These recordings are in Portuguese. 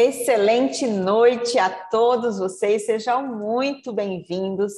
Excelente noite a todos vocês, sejam muito bem-vindos.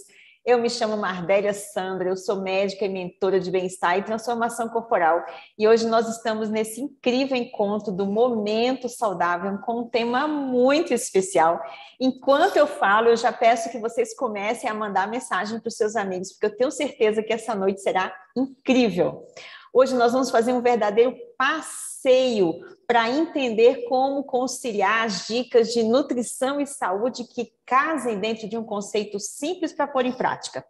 Eu me chamo Mardélia Sandra, eu sou médica e mentora de bem-estar e transformação corporal. E hoje nós estamos nesse incrível encontro do Momento Saudável com um tema muito especial. Enquanto eu falo, eu já peço que vocês comecem a mandar mensagem para os seus amigos, porque eu tenho certeza que essa noite será incrível. Hoje nós vamos fazer um verdadeiro passeio para entender como conciliar as dicas de nutrição e saúde que casem dentro de um conceito simples para pôr em prática.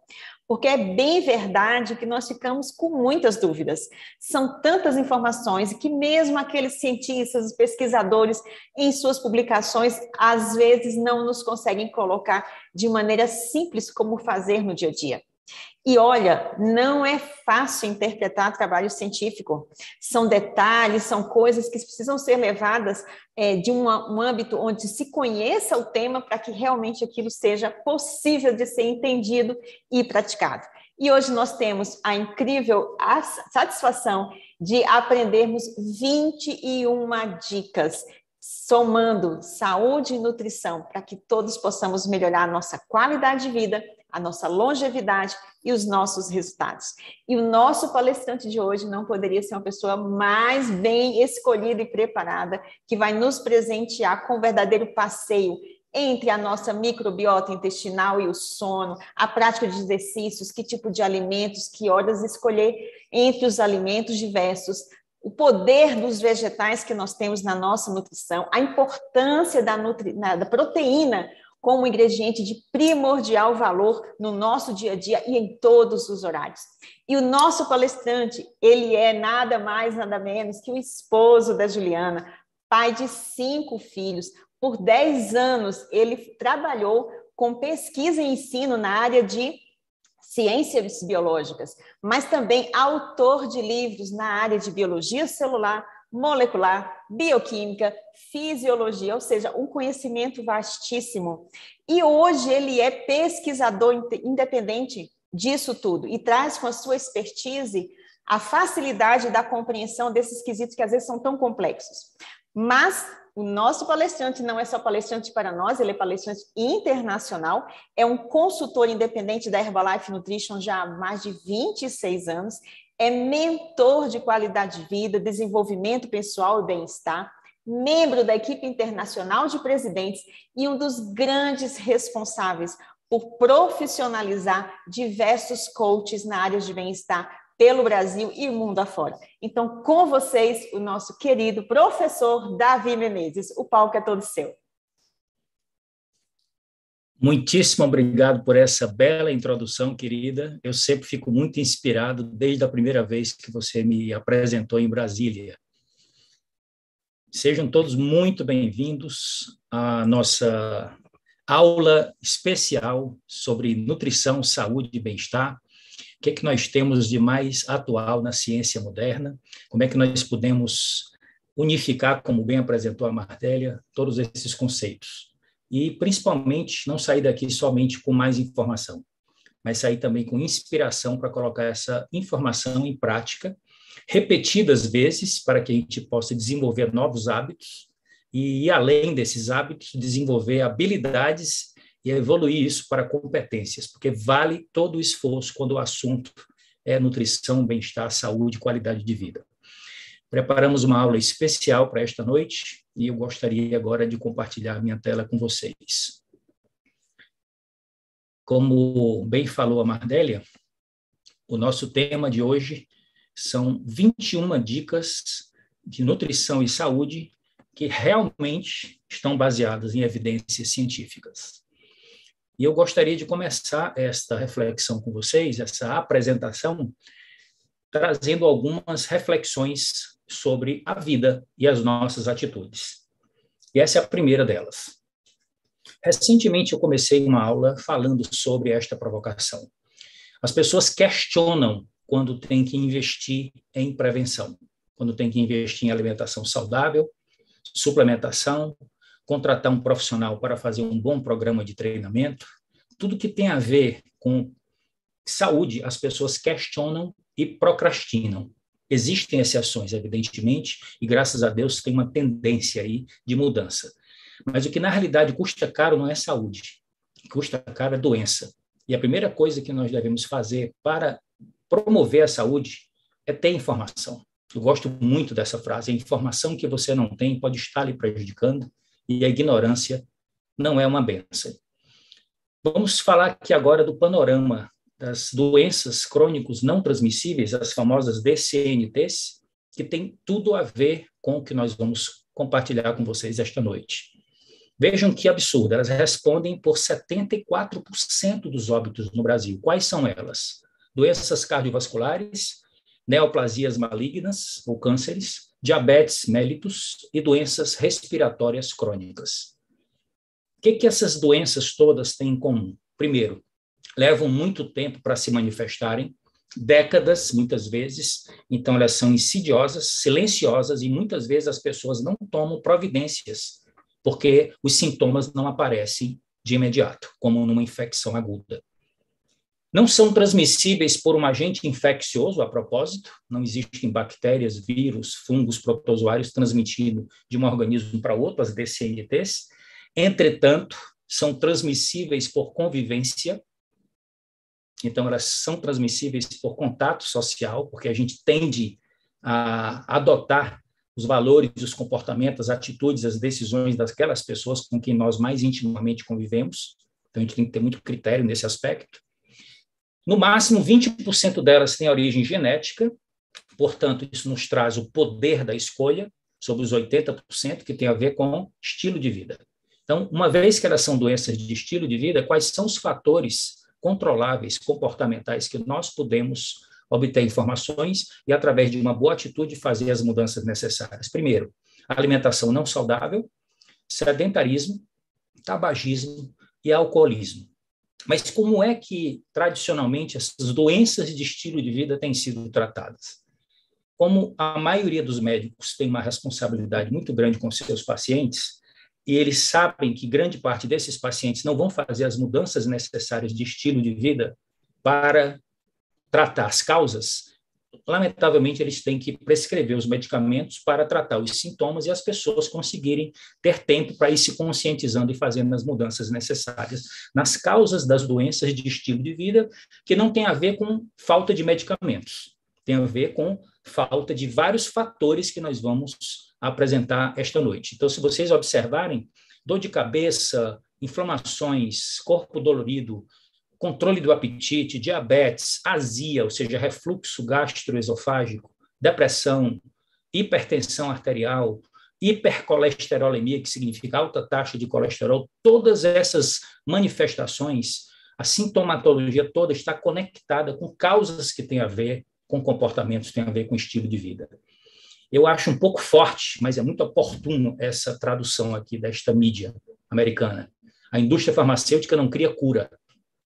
Porque é bem verdade que nós ficamos com muitas dúvidas. São tantas informações que mesmo aqueles cientistas, pesquisadores, em suas publicações, às vezes não nos conseguem colocar de maneira simples como fazer no dia a dia. E olha, não é fácil interpretar trabalho científico. São detalhes, são coisas que precisam ser levadas de um âmbito onde se conheça o tema para que realmente aquilo seja possível de ser entendido e praticado. E hoje nós temos a incrível satisfação de aprendermos 21 dicas, somando saúde e nutrição, para que todos possamos melhorar a nossa qualidade de vida, a nossa longevidade e os nossos resultados. E o nosso palestrante de hoje não poderia ser uma pessoa mais bem escolhida e preparada, que vai nos presentear com um verdadeiro passeio entre a nossa microbiota intestinal e o sono, a prática de exercícios, que tipo de alimentos, que horas escolher entre os alimentos diversos, o poder dos vegetais que nós temos na nossa nutrição, a importância da proteína como ingrediente de primordial valor no nosso dia a dia e em todos os horários. E o nosso palestrante, ele é nada mais, nada menos que o esposo da Juliana, pai de 5 filhos. Por 10 anos, ele trabalhou com pesquisa e ensino na área de ciências biológicas, mas também autor de livros na área de biologia celular, molecular, bioquímica, fisiologia, ou seja, um conhecimento vastíssimo. E hoje ele é pesquisador independente disso tudo e traz com a sua expertise a facilidade da compreensão desses quesitos que às vezes são tão complexos. Mas o nosso palestrante não é só palestrante para nós, ele é palestrante internacional, é um consultor independente da Herbalife Nutrition já há mais de 26 anos, é mentor de qualidade de vida, desenvolvimento pessoal e bem-estar, membro da equipe internacional de presidentes e um dos grandes responsáveis por profissionalizar diversos coaches na área de bem-estar pelo Brasil e mundo afora. Então, com vocês, o nosso querido professor Davi Menezes. O palco é todo seu. Muitíssimo obrigado por essa bela introdução, querida. Eu sempre fico muito inspirado desde a primeira vez que você me apresentou em Brasília. Sejam todos muito bem-vindos à nossa aula especial sobre nutrição, saúde e bem-estar. O que é que nós temos de mais atual na ciência moderna? Como é que nós podemos unificar, como bem apresentou a Mardélia, todos esses conceitos? E, principalmente, não sair daqui somente com mais informação, mas sair também com inspiração para colocar essa informação em prática, repetidas vezes, para que a gente possa desenvolver novos hábitos e, além desses hábitos, desenvolver habilidades e evoluir isso para competências, porque vale todo o esforço quando o assunto é nutrição, bem-estar, saúde e qualidade de vida. Preparamos uma aula especial para esta noite e eu gostaria agora de compartilhar minha tela com vocês. Como bem falou a Mardélia, o nosso tema de hoje são 21 dicas de nutrição e saúde que realmente estão baseadas em evidências científicas. E eu gostaria de começar esta reflexão com vocês, essa apresentação, trazendo algumas reflexões sobre a vida e as nossas atitudes. E essa é a primeira delas. Recentemente eu comecei uma aula falando sobre esta provocação. As pessoas questionam quando tem que investir em prevenção, quando tem que investir em alimentação saudável, suplementação, contratar um profissional para fazer um bom programa de treinamento, tudo que tem a ver com saúde, as pessoas questionam e procrastinam. Existem exceções, evidentemente, e graças a Deus tem uma tendência aí de mudança. Mas o que, na realidade, custa caro não é saúde. O que custa caro é doença. E a primeira coisa que nós devemos fazer para promover a saúde é ter informação. Eu gosto muito dessa frase. A informação que você não tem pode estar lhe prejudicando e a ignorância não é uma bênção. Vamos falar aqui agora do panorama das doenças crônicas não transmissíveis, as famosas DCNTs, que tem tudo a ver com o que nós vamos compartilhar com vocês esta noite. Vejam que absurdo, elas respondem por 74% dos óbitos no Brasil. Quais são elas? Doenças cardiovasculares, neoplasias malignas ou cânceres, diabetes mellitus e doenças respiratórias crônicas. O que essas doenças todas têm em comum? Primeiro, levam muito tempo para se manifestarem, décadas, muitas vezes, então elas são insidiosas, silenciosas, e muitas vezes as pessoas não tomam providências, porque os sintomas não aparecem de imediato, como numa infecção aguda. Não são transmissíveis por um agente infeccioso, a propósito, não existem bactérias, vírus, fungos, protozoários transmitindo de um organismo para outro, as DCNTs. Entretanto, são transmissíveis por convivência, então elas são transmissíveis por contato social, porque a gente tende a adotar os valores, os comportamentos, as atitudes, as decisões daquelas pessoas com quem nós mais intimamente convivemos, então a gente tem que ter muito critério nesse aspecto. No máximo, 20% delas têm origem genética, portanto, isso nos traz o poder da escolha sobre os 80% que tem a ver com estilo de vida. Então, uma vez que elas são doenças de estilo de vida, quais são os fatores controláveis, comportamentais, que nós podemos obter informações e, através de uma boa atitude, fazer as mudanças necessárias? Primeiro, alimentação não saudável, sedentarismo, tabagismo e alcoolismo. Mas como é que, tradicionalmente, essas doenças de estilo de vida têm sido tratadas? Como a maioria dos médicos tem uma responsabilidade muito grande com seus pacientes, e eles sabem que grande parte desses pacientes não vão fazer as mudanças necessárias de estilo de vida para tratar as causas, lamentavelmente, eles têm que prescrever os medicamentos para tratar os sintomas e as pessoas conseguirem ter tempo para ir se conscientizando e fazendo as mudanças necessárias nas causas das doenças de estilo de vida, que não tem a ver com falta de medicamentos, tem a ver com falta de vários fatores que nós vamos apresentar esta noite. Então, se vocês observarem, dor de cabeça, inflamações, corpo dolorido, controle do apetite, diabetes, azia, ou seja, refluxo gastroesofágico, depressão, hipertensão arterial, hipercolesterolemia, que significa alta taxa de colesterol, todas essas manifestações, a sintomatologia toda está conectada com causas que têm a ver com comportamentos, que têm a ver com estilo de vida. Eu acho um pouco forte, mas é muito oportuno essa tradução aqui desta mídia americana. A indústria farmacêutica não cria cura,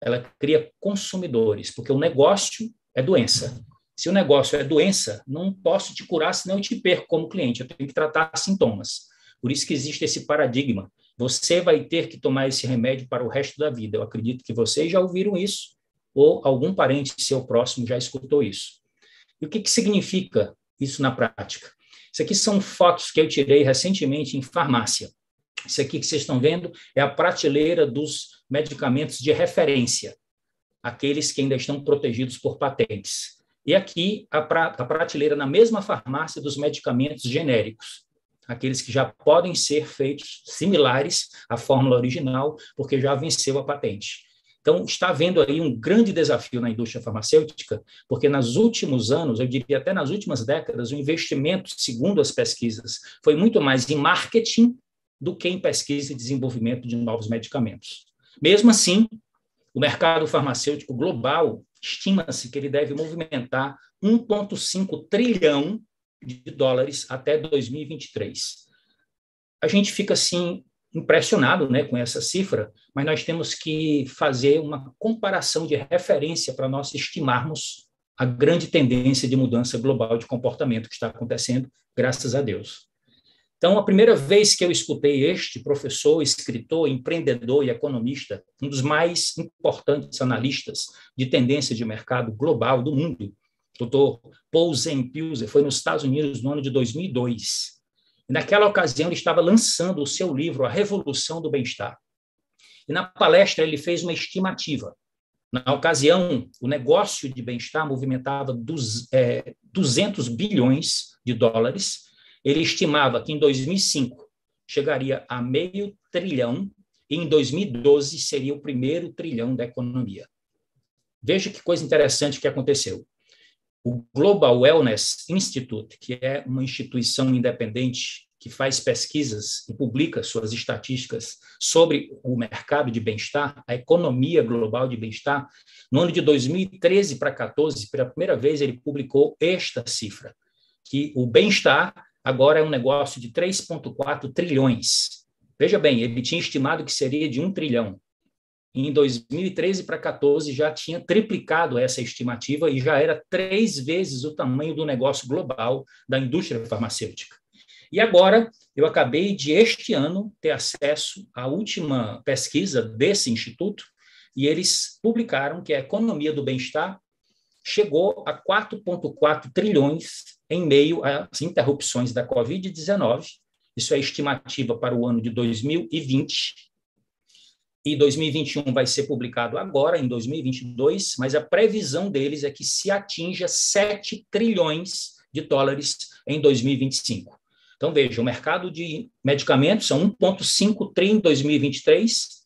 ela cria consumidores, porque o negócio é doença. Se o negócio é doença, não posso te curar, senão eu te perco como cliente, eu tenho que tratar sintomas. Por isso que existe esse paradigma. Você vai ter que tomar esse remédio para o resto da vida. Eu acredito que vocês já ouviram isso, ou algum parente seu próximo já escutou isso. E o que significa isso na prática? Isso aqui são fotos que eu tirei recentemente em farmácia. Isso aqui que vocês estão vendo é a prateleira dos medicamentos de referência, aqueles que ainda estão protegidos por patentes. E aqui a prateleira na mesma farmácia dos medicamentos genéricos, aqueles que já podem ser feitos similares à fórmula original, porque já venceu a patente. Então, está havendo aí um grande desafio na indústria farmacêutica, porque nos últimos anos, eu diria até nas últimas décadas, o investimento, segundo as pesquisas, foi muito mais em marketing do que em pesquisa e desenvolvimento de novos medicamentos. Mesmo assim, o mercado farmacêutico global estima-se que ele deve movimentar 1,5 trilhão de dólares até 2023. A gente fica, assim, impressionado, né, com essa cifra, mas nós temos que fazer uma comparação de referência para nós estimarmos a grande tendência de mudança global de comportamento que está acontecendo, graças a Deus. Então, a primeira vez que eu escutei este professor, escritor, empreendedor e economista, um dos mais importantes analistas de tendência de mercado global do mundo, Dr. Paul Zen-Pilzer, foi nos Estados Unidos no ano de 2002. E naquela ocasião, ele estava lançando o seu livro, A Revolução do Bem-Estar. E na palestra, ele fez uma estimativa. Na ocasião, o negócio de bem-estar movimentava 200 bilhões de dólares. Ele estimava que em 2005 chegaria a meio trilhão e em 2012 seria o primeiro trilhão da economia. Veja que coisa interessante que aconteceu. O Global Wellness Institute, que é uma instituição independente que faz pesquisas e publica suas estatísticas sobre o mercado de bem-estar, a economia global de bem-estar, no ano de 2013 para 2014, pela primeira vez, ele publicou esta cifra, que o bem-estar agora é um negócio de 3,4 trilhões. Veja bem, ele tinha estimado que seria de 1 trilhão. Em 2013 para 2014 já tinha triplicado essa estimativa e já era 3 vezes o tamanho do negócio global da indústria farmacêutica. E agora, eu acabei de, este ano, ter acesso à última pesquisa desse instituto, e eles publicaram que a economia do bem-estar chegou a 4,4 trilhões em meio às interrupções da Covid-19. Isso é estimativa para o ano de 2020. E 2021 vai ser publicado agora, em 2022, mas a previsão deles é que se atinja 7 trilhões de dólares em 2025. Então, veja, o mercado de medicamentos são 1,5 tri em 2023,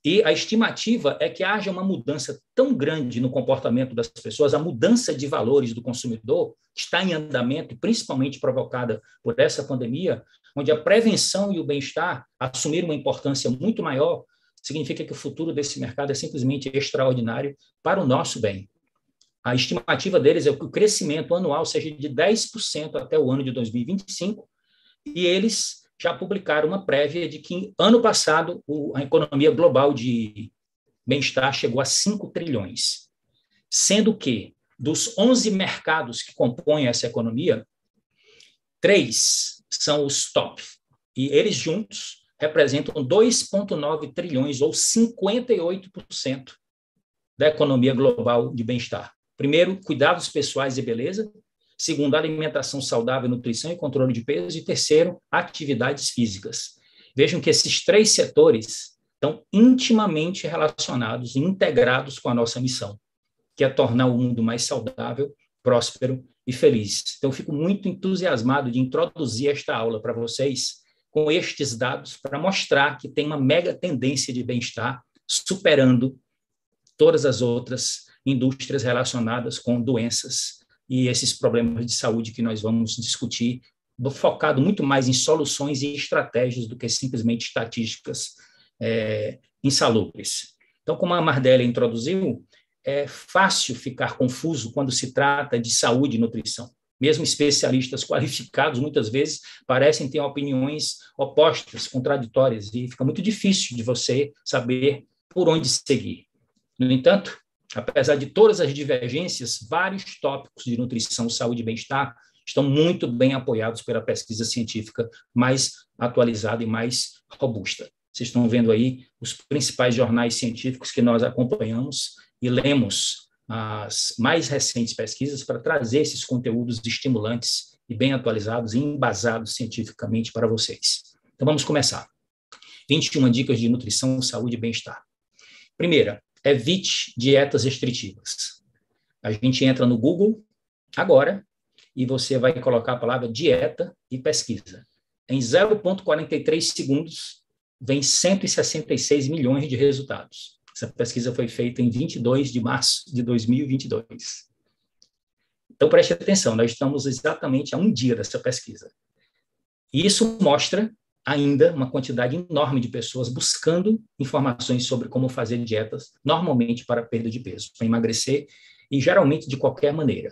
e a estimativa é que haja uma mudança tão grande no comportamento das pessoas, a mudança de valores do consumidor está em andamento, principalmente provocada por essa pandemia, onde a prevenção e o bem-estar assumiram uma importância muito maior, significa que o futuro desse mercado é simplesmente extraordinário para o nosso bem. A estimativa deles é que o crescimento anual seja de 10% até o ano de 2025, e eles já publicaram uma prévia de que, ano passado, a economia global de bem-estar chegou a 5 trilhões, sendo que, dos 11 mercados que compõem essa economia, 3 são os top, e eles juntos representam 2,9 trilhões, ou 58% da economia global de bem-estar. Primeiro, cuidados pessoais e beleza. Segundo, alimentação saudável, nutrição e controle de peso. E terceiro, atividades físicas. Vejam que esses 3 setores estão intimamente relacionados e integrados com a nossa missão, que é tornar o mundo mais saudável, próspero e feliz. Então, eu fico muito entusiasmado de introduzir esta aula para vocês com estes dados para mostrar que tem uma mega tendência de bem-estar superando todas as outras indústrias relacionadas com doenças e esses problemas de saúde que nós vamos discutir, focado muito mais em soluções e estratégias do que simplesmente estatísticas insalubres. Então, como a Mardélia introduziu, é fácil ficar confuso quando se trata de saúde e nutrição. Mesmo especialistas qualificados, muitas vezes, parecem ter opiniões opostas, contraditórias, e fica muito difícil de você saber por onde seguir. No entanto, apesar de todas as divergências, vários tópicos de nutrição, saúde e bem-estar estão muito bem apoiados pela pesquisa científica mais atualizada e mais robusta. Vocês estão vendo aí os principais jornais científicos que nós acompanhamos e lemos as mais recentes pesquisas para trazer esses conteúdos estimulantes e bem atualizados e embasados cientificamente para vocês. Então, vamos começar. 21 dicas de nutrição, saúde e bem-estar. Primeira, evite dietas restritivas. A gente entra no Google agora e você vai colocar a palavra dieta e pesquisa. Em 0,43 segundos, vem 166 milhões de resultados. Essa pesquisa foi feita em 22 de março de 2022. Então, preste atenção, nós estamos exatamente a um dia dessa pesquisa. E isso mostra ainda uma quantidade enorme de pessoas buscando informações sobre como fazer dietas, normalmente para perda de peso, para emagrecer, e geralmente de qualquer maneira.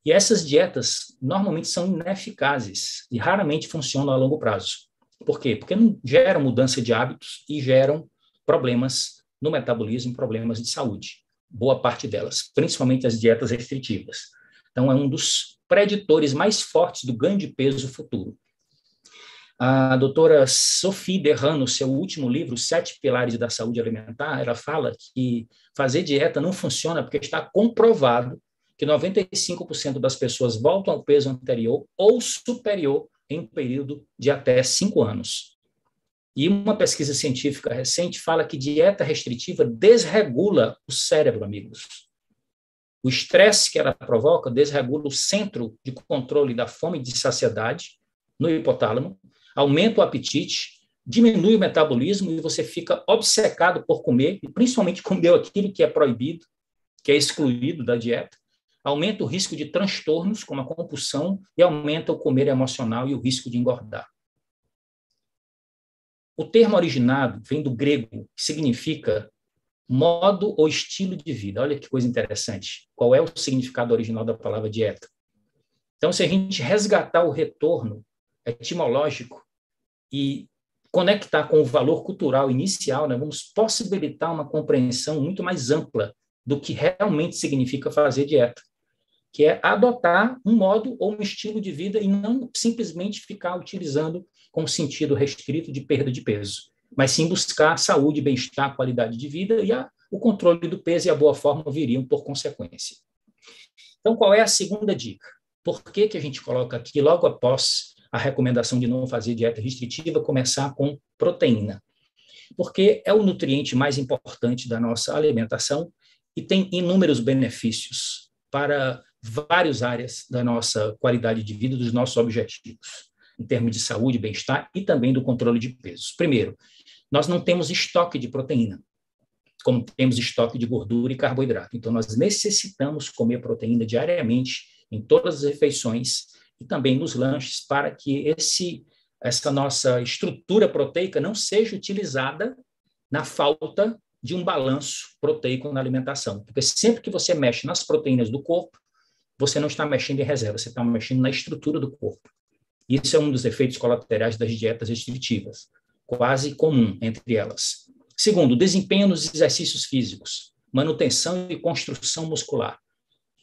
E essas dietas normalmente são ineficazes e raramente funcionam a longo prazo. Por quê? Porque não geram mudança de hábitos e geram problemas no metabolismo, problemas de saúde. Boa parte delas, principalmente as dietas restritivas. Então, é um dos preditores mais fortes do ganho de peso futuro. A doutora Sophie Derran, no seu último livro, 7 Pilares da Saúde Alimentar, ela fala que fazer dieta não funciona porque está comprovado que 95% das pessoas voltam ao peso anterior ou superior em um período de até 5 anos. E uma pesquisa científica recente fala que dieta restritiva desregula o cérebro, amigos. O estresse que ela provoca desregula o centro de controle da fome e de saciedade no hipotálamo, aumenta o apetite, diminui o metabolismo e você fica obcecado por comer, e principalmente comer aquilo que é proibido, que é excluído da dieta, aumenta o risco de transtornos, como a compulsão, e aumenta o comer emocional e o risco de engordar. O termo originado vem do grego, que significa modo ou estilo de vida. Olha que coisa interessante. Qual é o significado original da palavra dieta? Então, se a gente resgatar o retorno etimológico e conectar com o valor cultural inicial, nós vamos possibilitar uma compreensão muito mais ampla do que realmente significa fazer dieta, que é adotar um modo ou um estilo de vida e não simplesmente ficar utilizando com sentido restrito de perda de peso, mas sim buscar saúde, bem-estar, qualidade de vida e o controle do peso e a boa forma viriam por consequência. Então, qual é a segunda dica? Por que a gente coloca aqui, logo após a recomendação de não fazer dieta restritiva, começar com proteína? Porque é o nutriente mais importante da nossa alimentação e tem inúmeros benefícios para várias áreas da nossa qualidade de vida, dos nossos objetivos, em termos de saúde, bem-estar e também do controle de pesos. Primeiro, nós não temos estoque de proteína, como temos estoque de gordura e carboidrato. Então, nós necessitamos comer proteína diariamente em todas as refeições e também nos lanches para que essa nossa estrutura proteica não seja utilizada na falta de um balanço proteico na alimentação. Porque sempre que você mexe nas proteínas do corpo, você não está mexendo em reserva, você está mexendo na estrutura do corpo. Isso é um dos efeitos colaterais das dietas restritivas, quase comum entre elas. Segundo, desempenho nos exercícios físicos, manutenção e construção muscular.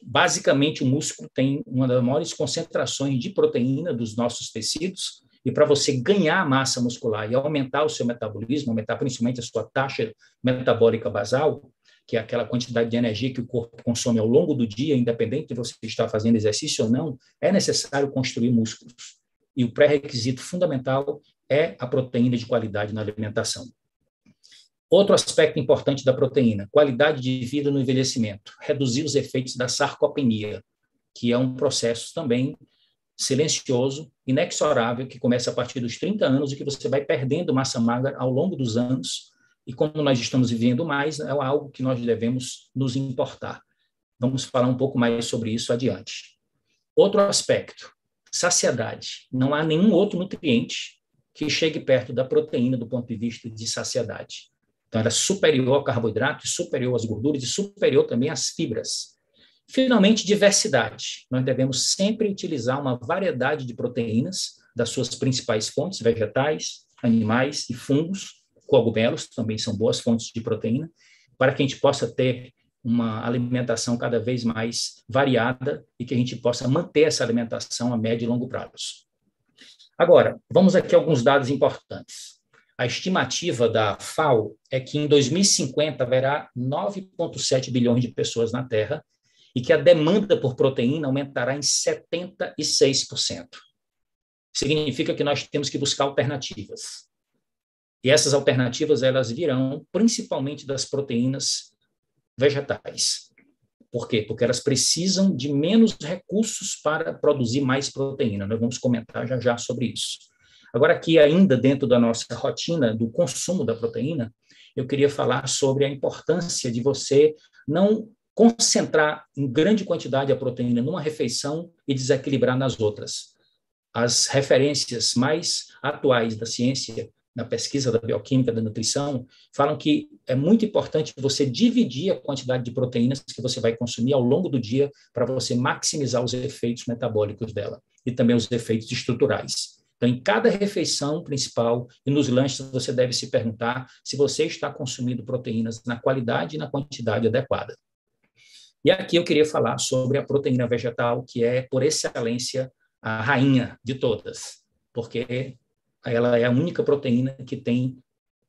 Basicamente, o músculo tem uma das maiores concentrações de proteína dos nossos tecidos, e para você ganhar massa muscular e aumentar o seu metabolismo, aumentar principalmente a sua taxa metabólica basal, que é aquela quantidade de energia que o corpo consome ao longo do dia, independente de você estar fazendo exercício ou não, é necessário construir músculos. E o pré-requisito fundamental é a proteína de qualidade na alimentação. Outro aspecto importante da proteína, qualidade de vida no envelhecimento, reduzir os efeitos da sarcopenia, que é um processo também silencioso, inexorável, que começa a partir dos 30 anos e que você vai perdendo massa magra ao longo dos anos. E como nós estamos vivendo mais, é algo que nós devemos nos importar. Vamos falar um pouco mais sobre isso adiante. Outro aspecto, saciedade. Não há nenhum outro nutriente que chegue perto da proteína do ponto de vista de saciedade. Então, ela é superior ao carboidrato, superior às gorduras e superior também às fibras. Finalmente, diversidade. Nós devemos sempre utilizar uma variedade de proteínas das suas principais fontes, vegetais, animais e fungos. Cogumelos também são boas fontes de proteína, para que a gente possa ter uma alimentação cada vez mais variada e que a gente possa manter essa alimentação a médio e longo prazo. Agora, vamos aqui a alguns dados importantes. A estimativa da FAO é que em 2050 haverá 9,7 bilhões de pessoas na Terra e que a demanda por proteína aumentará em 76%. Significa que nós temos que buscar alternativas. E essas alternativas, elas virão principalmente das proteínas vegetais. Por quê? Porque elas precisam de menos recursos para produzir mais proteína. Nós vamos comentar já sobre isso. Agora, aqui ainda dentro da nossa rotina do consumo da proteína, eu queria falar sobre a importância de você não concentrar em grande quantidade a proteína numa refeição e desequilibrar nas outras. As referências mais atuais da ciência, na pesquisa da bioquímica da nutrição, falam que é muito importante você dividir a quantidade de proteínas que você vai consumir ao longo do dia para você maximizar os efeitos metabólicos dela e também os efeitos estruturais. Então, em cada refeição principal e nos lanches, você deve se perguntar se você está consumindo proteínas na qualidade e na quantidade adequada. E aqui eu queria falar sobre a proteína vegetal, que é, por excelência, a rainha de todas, porque ela é a única proteína que tem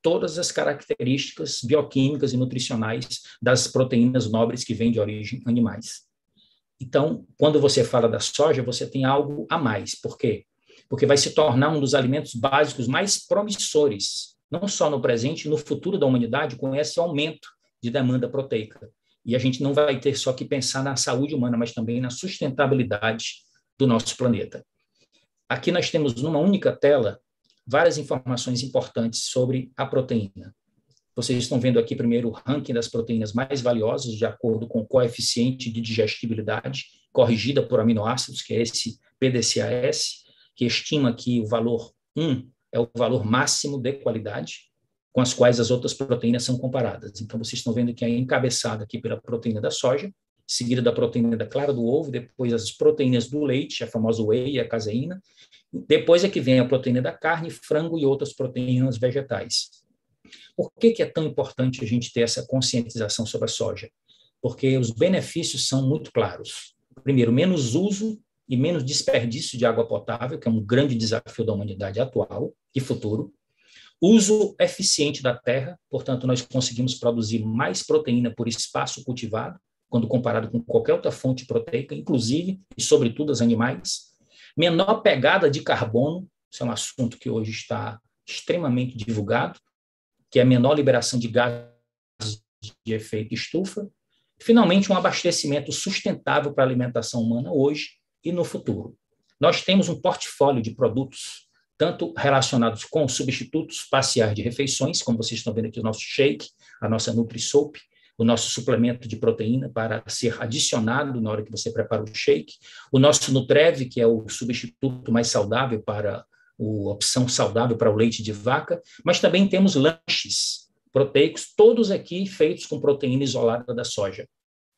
todas as características bioquímicas e nutricionais das proteínas nobres que vêm de origem animais. Então, quando você fala da soja, você tem algo a mais. Por quê? porque vai se tornar um dos alimentos básicos mais promissores, não só no presente, no futuro da humanidade, com esse aumento de demanda proteica. E a gente não vai ter só que pensar na saúde humana, mas também na sustentabilidade do nosso planeta. Aqui nós temos, numa única tela, várias informações importantes sobre a proteína. Vocês estão vendo aqui primeiro o ranking das proteínas mais valiosas, de acordo com o coeficiente de digestibilidade, corrigida por aminoácidos, que é esse PDCAS, que estima que o valor 1 é o valor máximo de qualidade, com as quais as outras proteínas são comparadas. Então, vocês estão vendo que é encabeçada aqui pela proteína da soja, seguida da proteína da clara do ovo, depois as proteínas do leite, a famosa whey e a caseína, depois é que vem a proteína da carne, frango e outras proteínas vegetais. Por que é tão importante a gente ter essa conscientização sobre a soja? Porque os benefícios são muito claros. Primeiro, menos uso e menos desperdício de água potável, que é um grande desafio da humanidade atual e futuro. Uso eficiente da terra, portanto, nós conseguimos produzir mais proteína por espaço cultivado, quando comparado com qualquer outra fonte proteica, inclusive e sobretudo os animais. Menor pegada de carbono, isso é um assunto que hoje está extremamente divulgado, que é a menor liberação de gases de efeito estufa. Finalmente, um abastecimento sustentável para a alimentação humana hoje e no futuro. Nós temos um portfólio de produtos, tanto relacionados com substitutos parciais de refeições, como vocês estão vendo aqui o nosso shake, a nossa Nutri-Soap, o nosso suplemento de proteína para ser adicionado na hora que você prepara o shake, o nosso Nutrev, que é o substituto mais saudável para a opção saudável para o leite de vaca, mas também temos lanches proteicos, todos aqui feitos com proteína isolada da soja,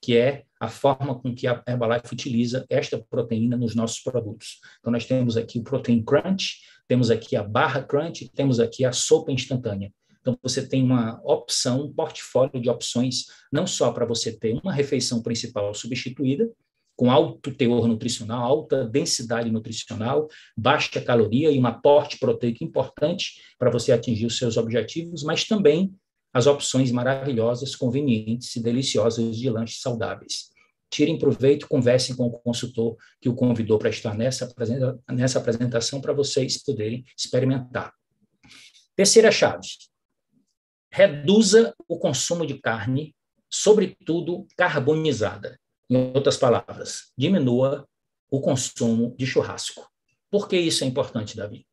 que é a forma com que a Herbalife utiliza esta proteína nos nossos produtos. Então, nós temos aqui o Protein Crunch, temos aqui a barra Crunch, temos aqui a sopa instantânea. Então, você tem uma opção, um portfólio de opções, não só para você ter uma refeição principal substituída, com alto teor nutricional, alta densidade nutricional, baixa caloria e um aporte proteico importante para você atingir os seus objetivos, mas também as opções maravilhosas, convenientes e deliciosas de lanches saudáveis. Tirem proveito, conversem com o consultor que o convidou para estar nessa apresentação para vocês poderem experimentar. Terceira chave. Reduza o consumo de carne, sobretudo carbonizada. Em outras palavras, diminua o consumo de churrasco. Por que isso é importante, Davi?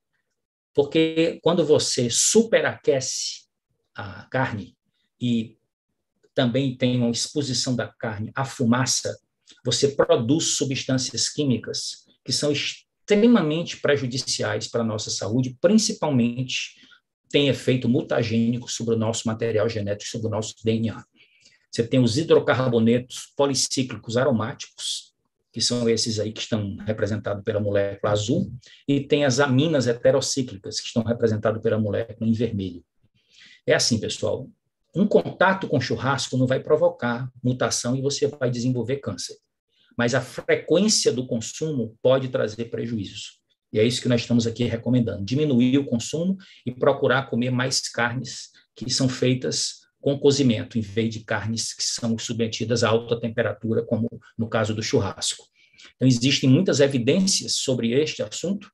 Porque quando você superaquece a carne e também tem uma exposição da carne à fumaça, você produz substâncias químicas que são extremamente prejudiciais para a nossa saúde, principalmente tem efeito mutagênico sobre o nosso material genético, sobre o nosso DNA. Você tem os hidrocarbonetos policíclicos aromáticos, que são esses aí que estão representados pela molécula azul, e tem as aminas heterocíclicas, que estão representadas pela molécula em vermelho. É assim, pessoal, um contato com churrasco não vai provocar mutação e você vai desenvolver câncer, mas a frequência do consumo pode trazer prejuízos. E é isso que nós estamos aqui recomendando, diminuir o consumo e procurar comer mais carnes que são feitas com cozimento, em vez de carnes que são submetidas a alta temperatura, como no caso do churrasco. Então, existem muitas evidências sobre este assunto,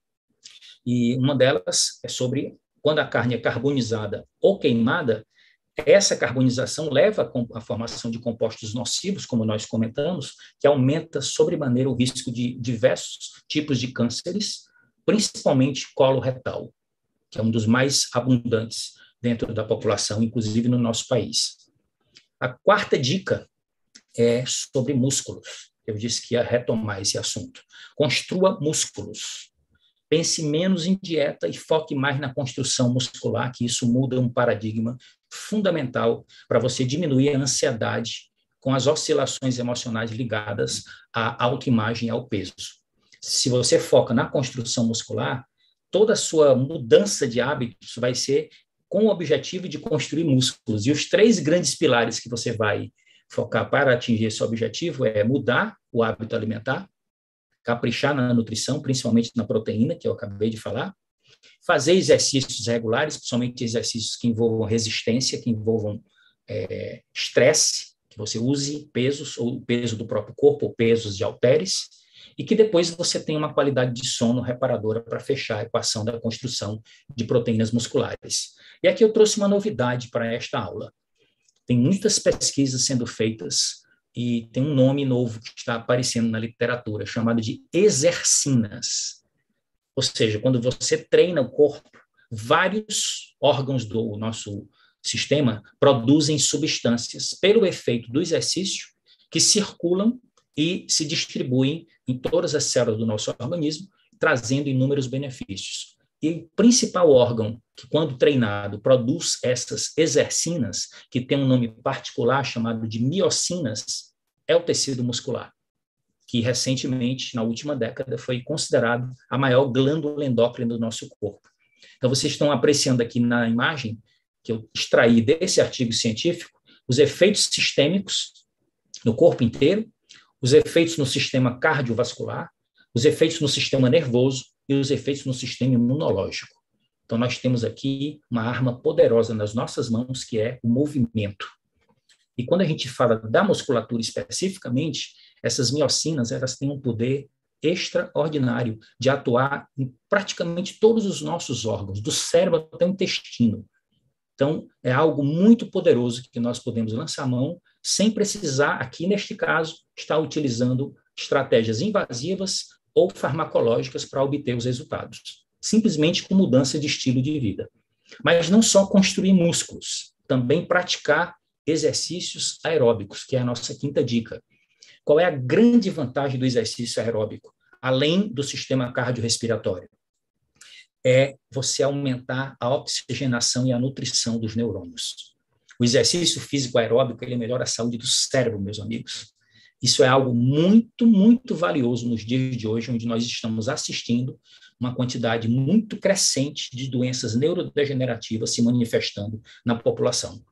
e uma delas é sobre quando a carne é carbonizada ou queimada, essa carbonização leva à formação de compostos nocivos, como nós comentamos, que aumenta sobremaneira o risco de diversos tipos de cânceres, principalmente coloretal, que é um dos mais abundantes dentro da população, inclusive no nosso país. A quarta dica é sobre músculos. Eu disse que ia retomar esse assunto. Construa músculos. Pense menos em dieta e foque mais na construção muscular, que isso muda um paradigma fundamental para você diminuir a ansiedade com as oscilações emocionais ligadas à autoimagem e ao peso. Se você foca na construção muscular, toda a sua mudança de hábitos vai ser com o objetivo de construir músculos. E os 3 grandes pilares que você vai focar para atingir esse objetivo é mudar o hábito alimentar, caprichar na nutrição, principalmente na proteína, que eu acabei de falar, fazer exercícios regulares, principalmente exercícios que envolvam resistência, que envolvam estresse, que você use pesos, ou o peso do próprio corpo, ou pesos de halteres, e que depois você tenha uma qualidade de sono reparadora para fechar a equação da construção de proteínas musculares. E aqui eu trouxe uma novidade para esta aula. Tem muitas pesquisas sendo feitas e tem um nome novo que está aparecendo na literatura, chamado de exercinas. Ou seja, quando você treina o corpo, vários órgãos do nosso sistema produzem substâncias pelo efeito do exercício que circulam e se distribuem em todas as células do nosso organismo, trazendo inúmeros benefícios. E o principal órgão que, quando treinado, produz essas exercinas, que tem um nome particular chamado de miocinas, é o tecido muscular, que recentemente, na última década, foi considerado a maior glândula endócrina do nosso corpo. Então, vocês estão apreciando aqui na imagem, que eu extraí desse artigo científico, os efeitos sistêmicos no corpo inteiro, os efeitos no sistema cardiovascular, os efeitos no sistema nervoso e os efeitos no sistema imunológico. Então, nós temos aqui uma arma poderosa nas nossas mãos, que é o movimento. E quando a gente fala da musculatura especificamente, essas miocinas, elas têm um poder extraordinário de atuar em praticamente todos os nossos órgãos, do cérebro até o intestino. Então, é algo muito poderoso que nós podemos lançar a mão sem precisar, aqui neste caso, estar utilizando estratégias invasivas ou farmacológicas para obter os resultados. Simplesmente com mudança de estilo de vida. Mas não só construir músculos, também praticar exercícios aeróbicos, que é a nossa quinta dica. Qual é a grande vantagem do exercício aeróbico, além do sistema cardiorrespiratório? É você aumentar a oxigenação e a nutrição dos neurônios. O exercício físico aeróbico, ele melhora a saúde do cérebro, meus amigos. Isso é algo muito, muito valioso nos dias de hoje, onde nós estamos assistindo uma quantidade muito crescente de doenças neurodegenerativas se manifestando na população.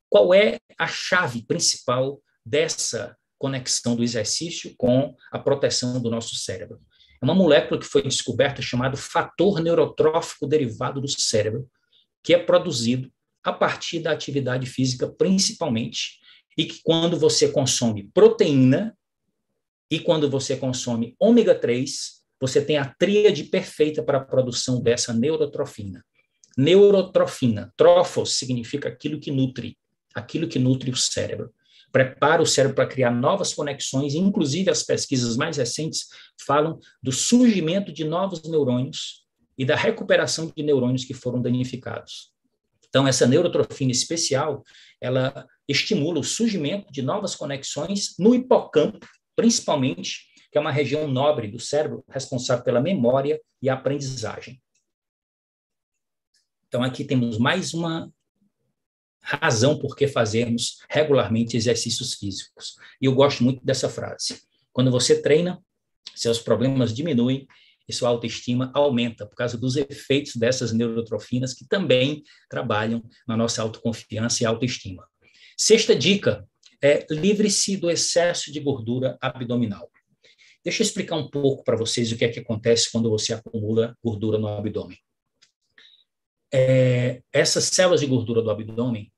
Qual é a chave principal dessa conexão do exercício com a proteção do nosso cérebro? É uma molécula que foi descoberta chamada fator neurotrófico derivado do cérebro, que é produzido a partir da atividade física principalmente, e que quando você consome proteína e quando você consome ômega 3, você tem a tríade perfeita para a produção dessa neurotrofina. Neurotrofina, trófos significa aquilo que nutre o cérebro. Prepara o cérebro para criar novas conexões, inclusive as pesquisas mais recentes falam do surgimento de novos neurônios e da recuperação de neurônios que foram danificados. Então, essa neurotrofina especial, ela estimula o surgimento de novas conexões no hipocampo, principalmente, que é uma região nobre do cérebro responsável pela memória e a aprendizagem. Então, aqui temos mais uma razão por que fazermos regularmente exercícios físicos. E eu gosto muito dessa frase. Quando você treina, seus problemas diminuem e sua autoestima aumenta por causa dos efeitos dessas neurotrofinas que também trabalham na nossa autoconfiança e autoestima. Sexta dica é livre-se do excesso de gordura abdominal. Deixa eu explicar um pouco para vocês o que é que acontece quando você acumula gordura no abdômen. Essas células de gordura do abdômen,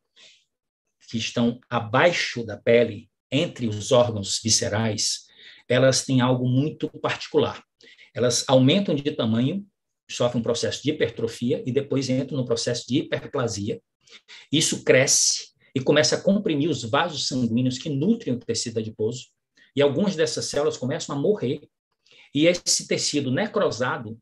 que estão abaixo da pele, entre os órgãos viscerais, elas têm algo muito particular. Elas aumentam de tamanho, sofrem um processo de hipertrofia e depois entram no processo de hiperplasia. Isso cresce e começa a comprimir os vasos sanguíneos que nutrem o tecido adiposo, e algumas dessas células começam a morrer, e esse tecido necrosado,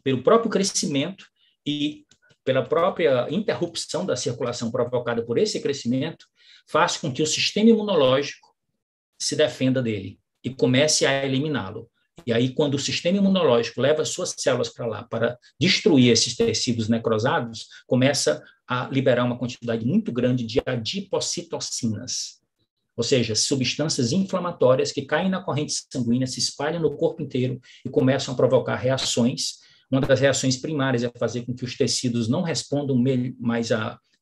pelo próprio crescimento e pela própria interrupção da circulação provocada por esse crescimento, faz com que o sistema imunológico se defenda dele e comece a eliminá-lo. E aí, quando o sistema imunológico leva as suas células para lá para destruir esses tecidos necrosados, começa a liberar uma quantidade muito grande de adipocitocinas, ou seja, substâncias inflamatórias que caem na corrente sanguínea, se espalham no corpo inteiro e começam a provocar reações. Uma das reações primárias é fazer com que os tecidos não respondam mais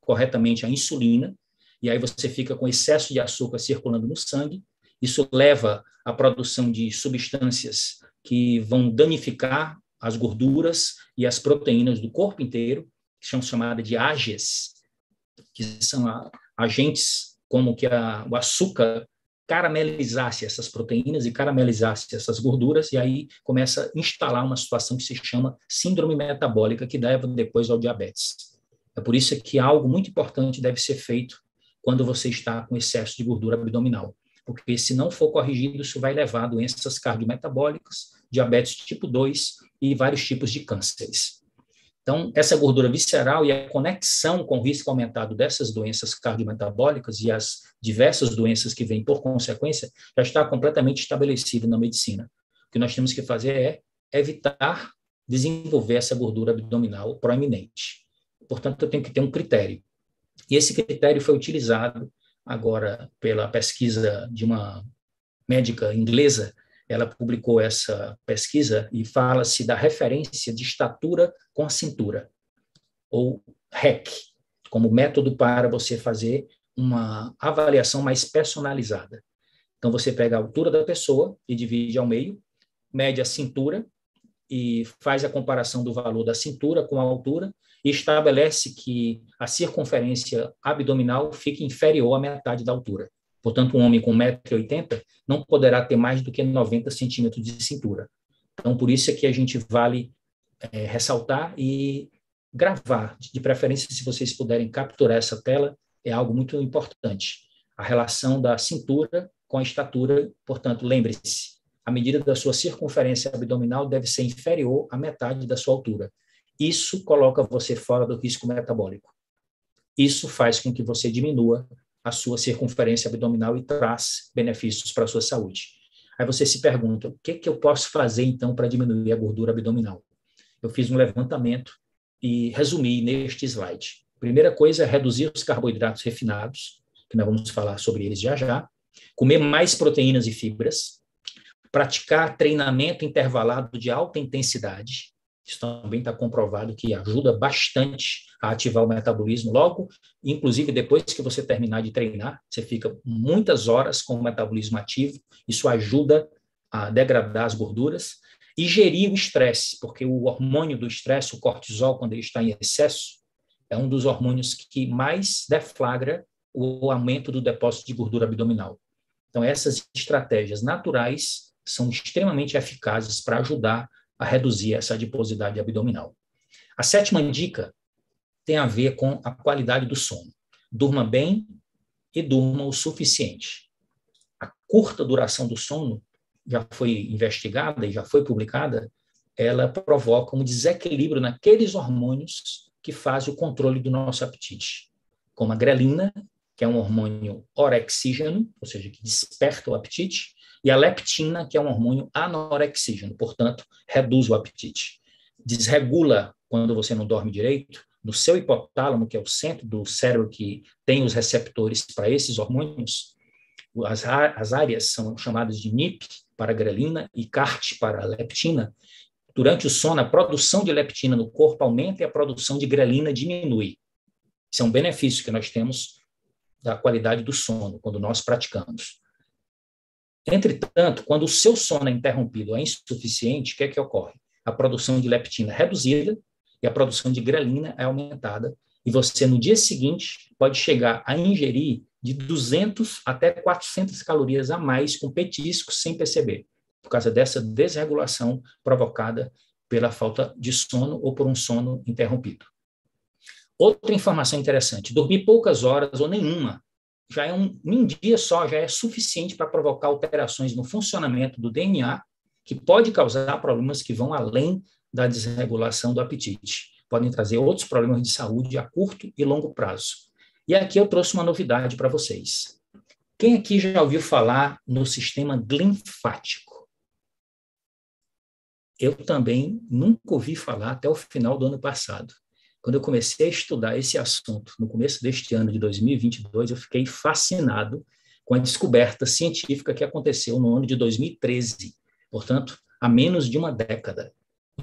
corretamente à insulina, e aí você fica com excesso de açúcar circulando no sangue. Isso leva à produção de substâncias que vão danificar as gorduras e as proteínas do corpo inteiro, que são chamadas de AGEs, que são agentes como que o açúcar caramelizasse essas proteínas e caramelizasse essas gorduras, e aí começa a instalar uma situação que se chama síndrome metabólica, que leva depois ao diabetes. É por isso que algo muito importante deve ser feito quando você está com excesso de gordura abdominal, porque se não for corrigido, isso vai levar a doenças cardiometabólicas, diabetes tipo 2 e vários tipos de cânceres. Então, essa gordura visceral e a conexão com o risco aumentado dessas doenças cardiometabólicas e as diversas doenças que vêm por consequência, já está completamente estabelecido na medicina. O que nós temos que fazer é evitar desenvolver essa gordura abdominal proeminente. Portanto, eu tenho que ter um critério. E esse critério foi utilizado agora pela pesquisa de uma médica inglesa. Ela publicou essa pesquisa e fala-se da referência de estatura com a cintura, ou REC, como método para você fazer uma avaliação mais personalizada. Então, você pega a altura da pessoa e divide ao meio, mede a cintura e faz a comparação do valor da cintura com a altura e estabelece que a circunferência abdominal fique inferior à metade da altura. Portanto, um homem com 1,80 m não poderá ter mais do que 90 centímetros de cintura. Então, por isso é que a gente vale ressaltar e gravar, de preferência, se vocês puderem capturar essa tela, é algo muito importante. A relação da cintura com a estatura, portanto, lembre-se, a medida da sua circunferência abdominal deve ser inferior à metade da sua altura. Isso coloca você fora do risco metabólico. Isso faz com que você diminua a sua circunferência abdominal e traz benefícios para a sua saúde. Aí você se pergunta, o que eu posso fazer, então, para diminuir a gordura abdominal? Eu fiz um levantamento e resumi neste slide. A primeira coisa é reduzir os carboidratos refinados, que nós vamos falar sobre eles já já, comer mais proteínas e fibras, praticar treinamento intervalado de alta intensidade. Isso também está comprovado que ajuda bastante a ativar o metabolismo. Logo, inclusive depois que você terminar de treinar, você fica muitas horas com o metabolismo ativo. Isso ajuda a degradar as gorduras. E gerir o estresse, porque o hormônio do estresse, o cortisol, quando ele está em excesso, é um dos hormônios que mais deflagra o aumento do depósito de gordura abdominal. Então, essas estratégias naturais são extremamente eficazes para ajudar a reduzir essa adiposidade abdominal. A sétima dica tem a ver com a qualidade do sono. Durma bem e durma o suficiente. A curta duração do sono já foi investigada e já foi publicada, ela provoca um desequilíbrio naqueles hormônios que fazem o controle do nosso apetite, como a grelina, que é um hormônio orexígeno, ou seja, que desperta o apetite, e a leptina, que é um hormônio anorexígeno, portanto, reduz o apetite. Desregula, quando você não dorme direito, no seu hipotálamo, que é o centro do cérebro que tem os receptores para esses hormônios, as áreas são chamadas de NIP para grelina e CART para leptina. Durante o sono, a produção de leptina no corpo aumenta e a produção de grelina diminui. Isso é um benefício que nós temos da qualidade do sono, quando nós praticamos. Entretanto, quando o seu sono é interrompido ou é insuficiente, o que é que ocorre? A produção de leptina é reduzida e a produção de grelina é aumentada, e você, no dia seguinte, pode chegar a ingerir de 200 até 400 calorias a mais com petiscos sem perceber, por causa dessa desregulação provocada pela falta de sono ou por um sono interrompido. Outra informação interessante, dormir poucas horas ou nenhuma, já é um dia só já é suficiente para provocar alterações no funcionamento do DNA, que pode causar problemas que vão além da desregulação do apetite. Podem trazer outros problemas de saúde a curto e longo prazo. E aqui eu trouxe uma novidade para vocês. Quem aqui já ouviu falar no sistema linfático? Eu também nunca ouvi falar até o final do ano passado. Quando eu comecei a estudar esse assunto, no começo deste ano de 2022, eu fiquei fascinado com a descoberta científica que aconteceu no ano de 2013. Portanto, há menos de uma década.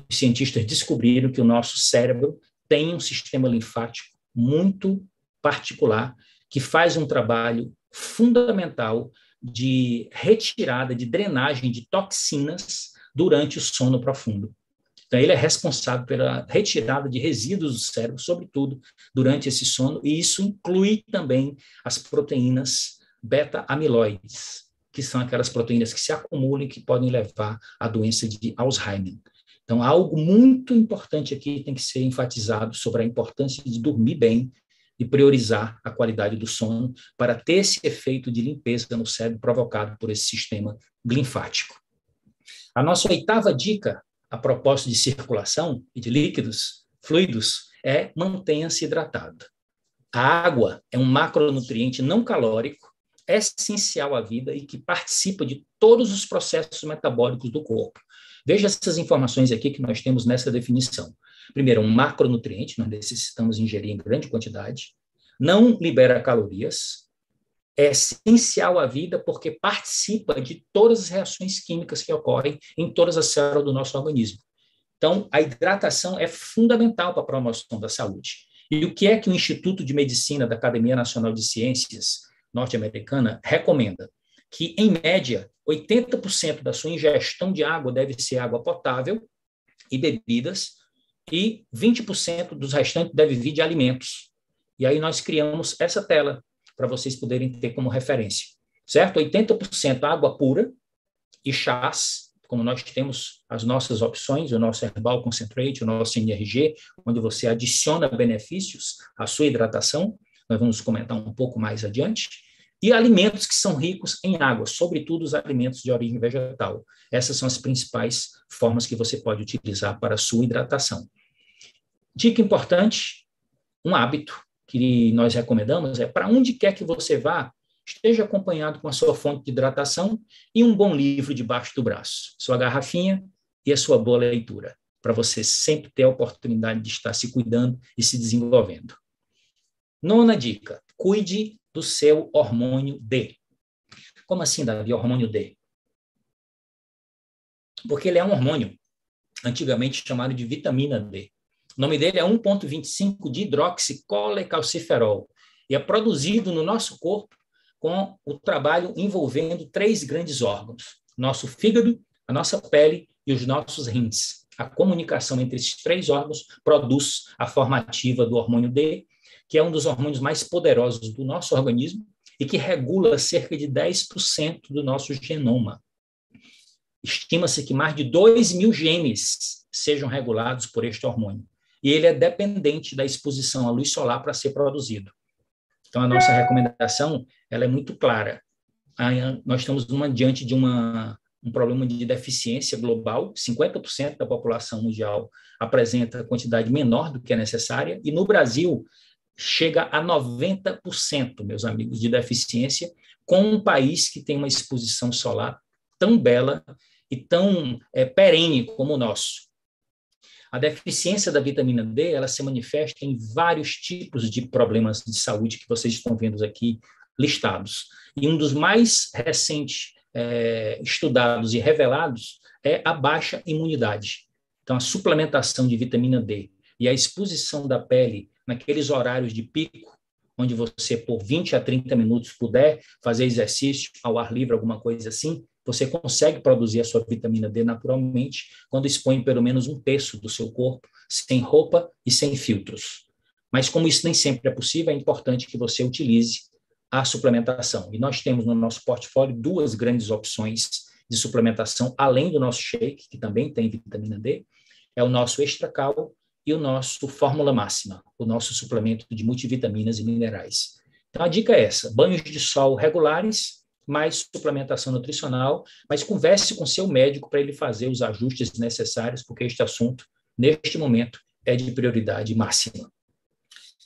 Os cientistas descobriram que o nosso cérebro tem um sistema linfático muito particular, que faz um trabalho fundamental de retirada, de drenagem de toxinas durante o sono profundo. Então, ele é responsável pela retirada de resíduos do cérebro, sobretudo durante esse sono, e isso inclui também as proteínas beta-amiloides. que são aquelas proteínas que se acumulam e que podem levar à doença de Alzheimer. Então, algo muito importante aqui tem que ser enfatizado sobre a importância de dormir bem e priorizar a qualidade do sono para ter esse efeito de limpeza no cérebro provocado por esse sistema linfático. A nossa oitava dica, a propósito de circulação e de líquidos, fluidos, é mantenha-se hidratado. A água é um macronutriente não calórico, essencial à vida e que participa de todos os processos metabólicos do corpo. Veja essas informações aqui que nós temos nessa definição. Primeiro, um macronutriente, nós necessitamos ingerir em grande quantidade, não libera calorias, é essencial à vida porque participa de todas as reações químicas que ocorrem em todas as células do nosso organismo. Então, a hidratação é fundamental para a promoção da saúde. E o que é que o Instituto de Medicina da Academia Nacional de Ciências norte-americana recomenda? Que, em média, 80% da sua ingestão de água deve ser água potável e bebidas, e 20% dos restantes deve vir de alimentos. E aí nós criamos essa tela para vocês poderem ter como referência, certo? 80% água pura e chás, como nós temos as nossas opções, o nosso Herbal Concentrate, o nosso NRG, onde você adiciona benefícios à sua hidratação, nós vamos comentar um pouco mais adiante, e alimentos que são ricos em água, sobretudo os alimentos de origem vegetal. Essas são as principais formas que você pode utilizar para a sua hidratação. Dica importante, um hábito que nós recomendamos é, para onde quer que você vá, esteja acompanhado com a sua fonte de hidratação e um bom livro debaixo do braço, sua garrafinha e a sua boa leitura, para você sempre ter a oportunidade de estar se cuidando e se desenvolvendo. Nona dica, cuide do seu hormônio D. Como assim, Davi, hormônio D? Porque ele é um hormônio antigamente chamado de vitamina D. O nome dele é 1,25 de hidroxicolecalciferol e é produzido no nosso corpo com o trabalho envolvendo 3 grandes órgãos: nosso fígado, a nossa pele e os nossos rins. A comunicação entre esses 3 órgãos produz a forma ativa do hormônio D, que é um dos hormônios mais poderosos do nosso organismo e que regula cerca de 10% do nosso genoma. Estima-se que mais de 2.000 genes sejam regulados por este hormônio. E ele é dependente da exposição à luz solar para ser produzido. Então, a nossa recomendação ela é muito clara. Nós estamos diante de um problema de deficiência global. 50% da população mundial apresenta quantidade menor do que é necessária. E no Brasil, chega a 90%, meus amigos, de deficiência, com um país que tem uma exposição solar tão bela e tão perene como o nosso. A deficiência da vitamina D, ela se manifesta em vários tipos de problemas de saúde que vocês estão vendo aqui listados. E um dos mais recentes estudados e revelados é a baixa imunidade. Então, a suplementação de vitamina D e a exposição da pele naqueles horários de pico, onde você, por 20 a 30 minutos, puder fazer exercício ao ar livre, alguma coisa assim, você consegue produzir a sua vitamina D naturalmente quando expõe pelo menos 1/3 do seu corpo, sem roupa e sem filtros. Mas como isso nem sempre é possível, é importante que você utilize a suplementação. E nós temos no nosso portfólio 2 grandes opções de suplementação, além do nosso shake, que também tem vitamina D, é o nosso Extra Cal e o nosso Fórmula Máxima, o nosso suplemento de multivitaminas e minerais. Então, a dica é essa: banhos de sol regulares, mais suplementação nutricional, mas converse com seu médico para ele fazer os ajustes necessários, porque este assunto, neste momento, é de prioridade máxima.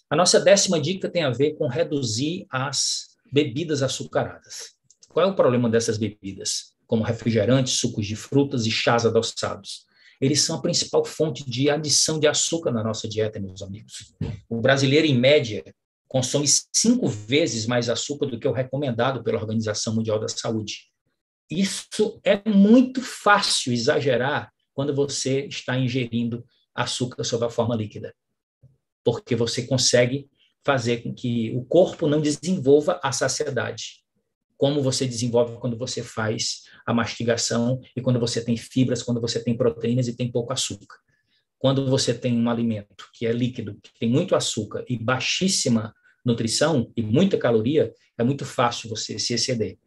A nossa 10ª dica tem a ver com reduzir as bebidas açucaradas. Qual é o problema dessas bebidas? Como refrigerantes, sucos de frutas e chás adoçados. Eles são a principal fonte de adição de açúcar na nossa dieta, meus amigos. O brasileiro, em média, consome 5 vezes mais açúcar do que o recomendado pela Organização Mundial da Saúde. Isso é muito fácil exagerar quando você está ingerindo açúcar sob a forma líquida, porque você consegue fazer com que o corpo não desenvolva a saciedade, como você desenvolve quando você faz a mastigação e quando você tem fibras, quando você tem proteínas e tem pouco açúcar. Quando você tem um alimento que é líquido, que tem muito açúcar e baixíssima nutrição e muita caloria, é muito fácil você se exceder.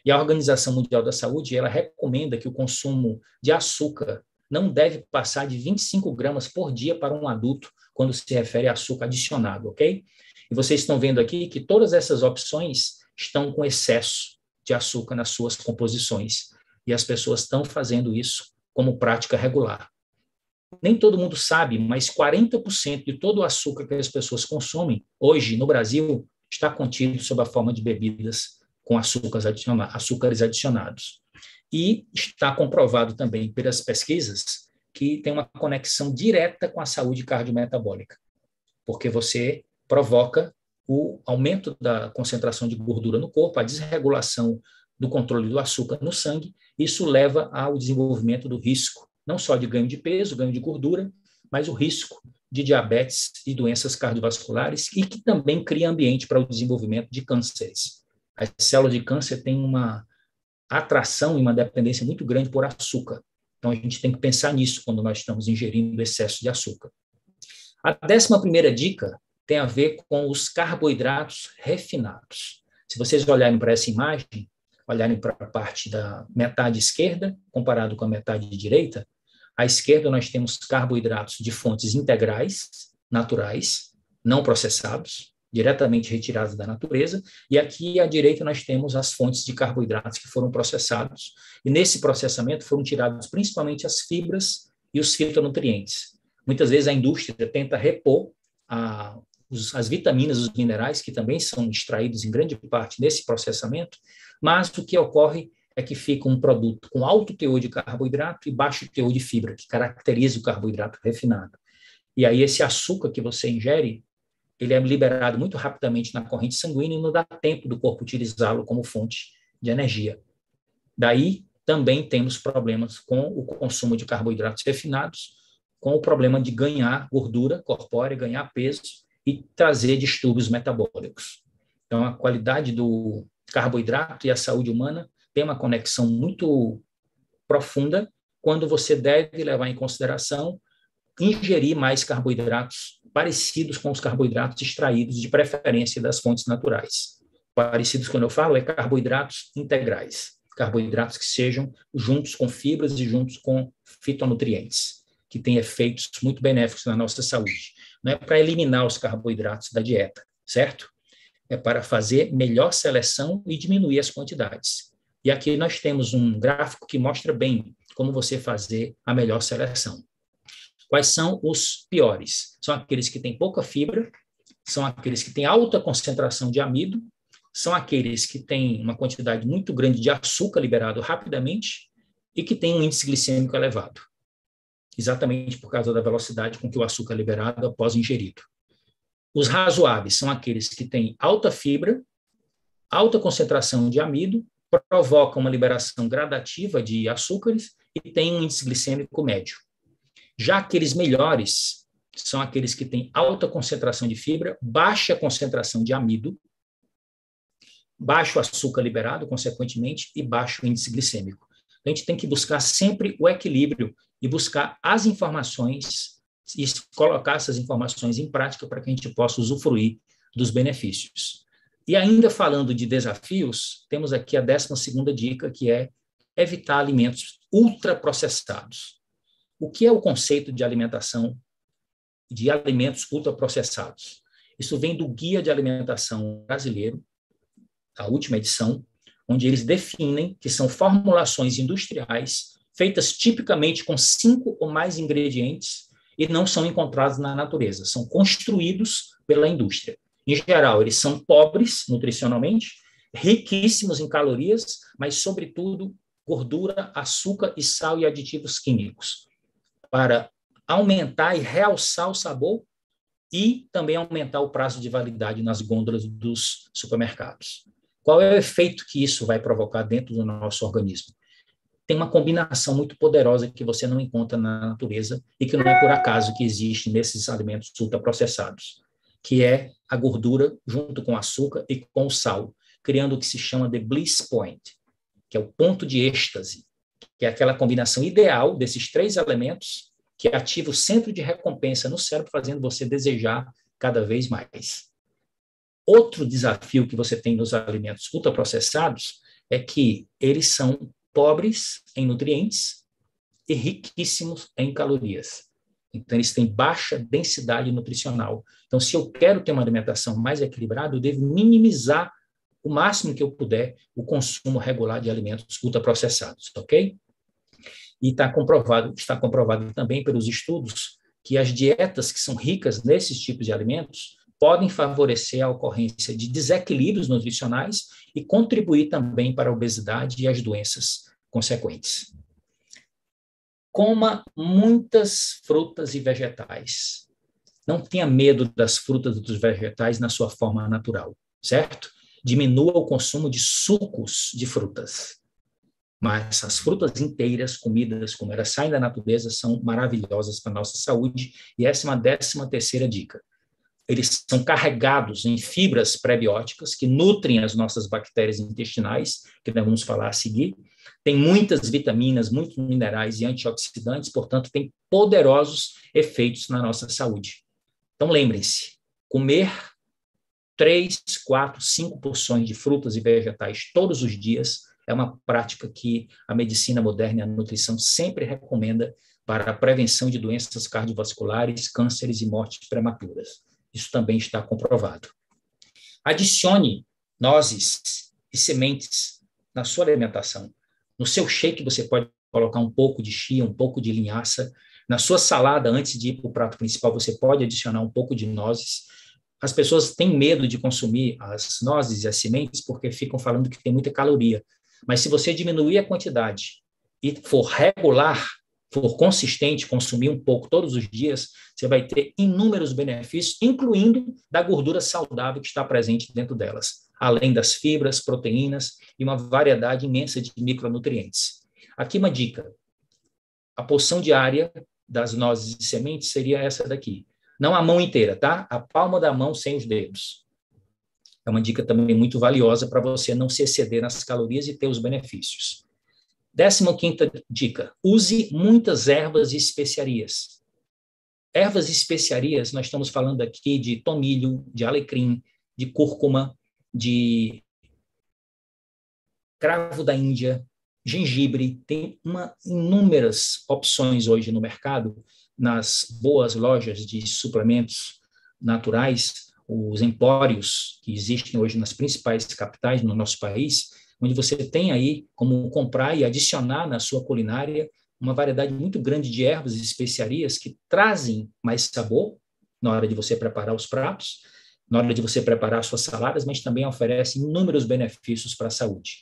E a Organização Mundial da Saúde, ela recomenda que o consumo de açúcar não deve passar de 25 gramas por dia para um adulto, quando se refere a açúcar adicionado, ok? E vocês estão vendo aqui que todas essas opções estão com excesso de açúcar nas suas composições. E as pessoas estão fazendo isso como prática regular. Nem todo mundo sabe, mas 40% de todo o açúcar que as pessoas consomem hoje no Brasil está contido sob a forma de bebidas com açúcares adicionados. E está comprovado também pelas pesquisas que tem uma conexão direta com a saúde cardiometabólica, porque você provoca o aumento da concentração de gordura no corpo, a desregulação do controle do açúcar no sangue. Isso leva ao desenvolvimento do risco, não só de ganho de peso, ganho de gordura, mas o risco de diabetes e doenças cardiovasculares, e que também cria ambiente para o desenvolvimento de cânceres. As células de câncer têm uma atração e uma dependência muito grande por açúcar. Então, a gente tem que pensar nisso quando nós estamos ingerindo excesso de açúcar. A 11ª dica tem a ver com os carboidratos refinados. Se vocês olharem para essa imagem, olharem para a parte da metade esquerda, comparado com a metade direita, à esquerda nós temos carboidratos de fontes integrais, naturais, não processados, diretamente retirados da natureza, e aqui à direita nós temos as fontes de carboidratos que foram processados, e nesse processamento foram tirados principalmente as fibras e os fitonutrientes. Muitas vezes a indústria tenta repor as vitaminas, os minerais, que também são extraídos em grande parte nesse processamento, mas o que ocorre é que fica um produto com alto teor de carboidrato e baixo teor de fibra, que caracteriza o carboidrato refinado. E aí esse açúcar que você ingere, ele é liberado muito rapidamente na corrente sanguínea e não dá tempo do corpo utilizá-lo como fonte de energia. Daí também temos problemas com o consumo de carboidratos refinados, com o problema de ganhar gordura corpórea, ganhar peso e trazer distúrbios metabólicos. Então, a qualidade do carboidrato e a saúde humana tem uma conexão muito profunda quando você deve levar em consideração ingerir mais carboidratos parecidos com os carboidratos extraídos, de preferência das fontes naturais. Parecidos, quando eu falo, é carboidratos integrais, carboidratos que sejam juntos com fibras e juntos com fitonutrientes, que têm efeitos muito benéficos na nossa saúde. Não é para eliminar os carboidratos da dieta, certo? É para fazer melhor seleção e diminuir as quantidades. E aqui nós temos um gráfico que mostra bem como você fazer a melhor seleção. Quais são os piores? São aqueles que têm pouca fibra, são aqueles que têm alta concentração de amido, são aqueles que têm uma quantidade muito grande de açúcar liberado rapidamente e que têm um índice glicêmico elevado, exatamente por causa da velocidade com que o açúcar é liberado após ingerido. Os razoáveis são aqueles que têm alta fibra, alta concentração de amido, provocam uma liberação gradativa de açúcares e têm um índice glicêmico médio. Já aqueles melhores são aqueles que têm alta concentração de fibra, baixa concentração de amido, baixo açúcar liberado, consequentemente, e baixo índice glicêmico. A gente tem que buscar sempre o equilíbrio e buscar as informações e colocar essas informações em prática para que a gente possa usufruir dos benefícios. E ainda falando de desafios, temos aqui a 12ª dica, que é evitar alimentos ultraprocessados. O que é o conceito de alimentação de alimentos ultraprocessados? Isso vem do Guia de Alimentação Brasileiro, a última edição, onde eles definem que são formulações industriais feitas tipicamente com 5 ou mais ingredientes e não são encontrados na natureza, são construídos pela indústria. Em geral, eles são pobres nutricionalmente, riquíssimos em calorias, mas, sobretudo, gordura, açúcar e sal e aditivos químicos, para aumentar e realçar o sabor e também aumentar o prazo de validade nas gôndolas dos supermercados. Qual é o efeito que isso vai provocar dentro do nosso organismo? Tem uma combinação muito poderosa que você não encontra na natureza e que não é por acaso que existe nesses alimentos ultraprocessados, que é a gordura junto com o açúcar e com o sal, criando o que se chama de bliss point, que é o ponto de êxtase, que é aquela combinação ideal desses 3 elementos que ativa o centro de recompensa no cérebro, fazendo você desejar cada vez mais. Outro desafio que você tem nos alimentos ultraprocessados é que eles são pobres em nutrientes e riquíssimos em calorias. Então, eles têm baixa densidade nutricional. Então, se eu quero ter uma alimentação mais equilibrada, eu devo minimizar o máximo que eu puder o consumo regular de alimentos ultraprocessados, ok? E está comprovado também pelos estudos que as dietas que são ricas nesses tipos de alimentos podem favorecer a ocorrência de desequilíbrios nutricionais e contribuir também para a obesidade e as doenças consequentes. Coma muitas frutas e vegetais. Não tenha medo das frutas e dos vegetais na sua forma natural, certo? Diminua o consumo de sucos de frutas. Mas as frutas inteiras, comidas como elas saem da natureza, são maravilhosas para a nossa saúde. E essa é uma 13ª dica. Eles são carregados em fibras prebióticas que nutrem as nossas bactérias intestinais, que nós vamos falar a seguir. Tem muitas vitaminas, muitos minerais e antioxidantes, portanto, tem poderosos efeitos na nossa saúde. Então, lembrem-se, comer 3, 4, 5 porções de frutas e vegetais todos os dias é uma prática que a medicina moderna e a nutrição sempre recomenda para a prevenção de doenças cardiovasculares, cânceres e mortes prematuras. Isso também está comprovado. Adicione nozes e sementes na sua alimentação. No seu shake, você pode colocar um pouco de chia, um pouco de linhaça. Na sua salada, antes de ir para o prato principal, você pode adicionar um pouco de nozes. As pessoas têm medo de consumir as nozes e as sementes porque ficam falando que tem muita caloria. Mas se você diminuir a quantidade e for regular, for consistente, consumir um pouco todos os dias, você vai ter inúmeros benefícios, incluindo da gordura saudável que está presente dentro delas, além das fibras, proteínas e uma variedade imensa de micronutrientes. Aqui uma dica. A porção diária das nozes e sementes seria essa daqui. Não a mão inteira, tá? A palma da mão sem os dedos. É uma dica também muito valiosa para você não se exceder nas calorias e ter os benefícios. 15ª dica, use muitas ervas e especiarias. Ervas e especiarias, nós estamos falando aqui de tomilho, de alecrim, de cúrcuma, de cravo da Índia, gengibre. Tem inúmeras opções hoje no mercado, nas boas lojas de suplementos naturais, os empórios que existem hoje nas principais capitais no nosso país, onde você tem aí como comprar e adicionar na sua culinária uma variedade muito grande de ervas e especiarias que trazem mais sabor na hora de você preparar os pratos, na hora de você preparar suas saladas, mas também oferecem inúmeros benefícios para a saúde.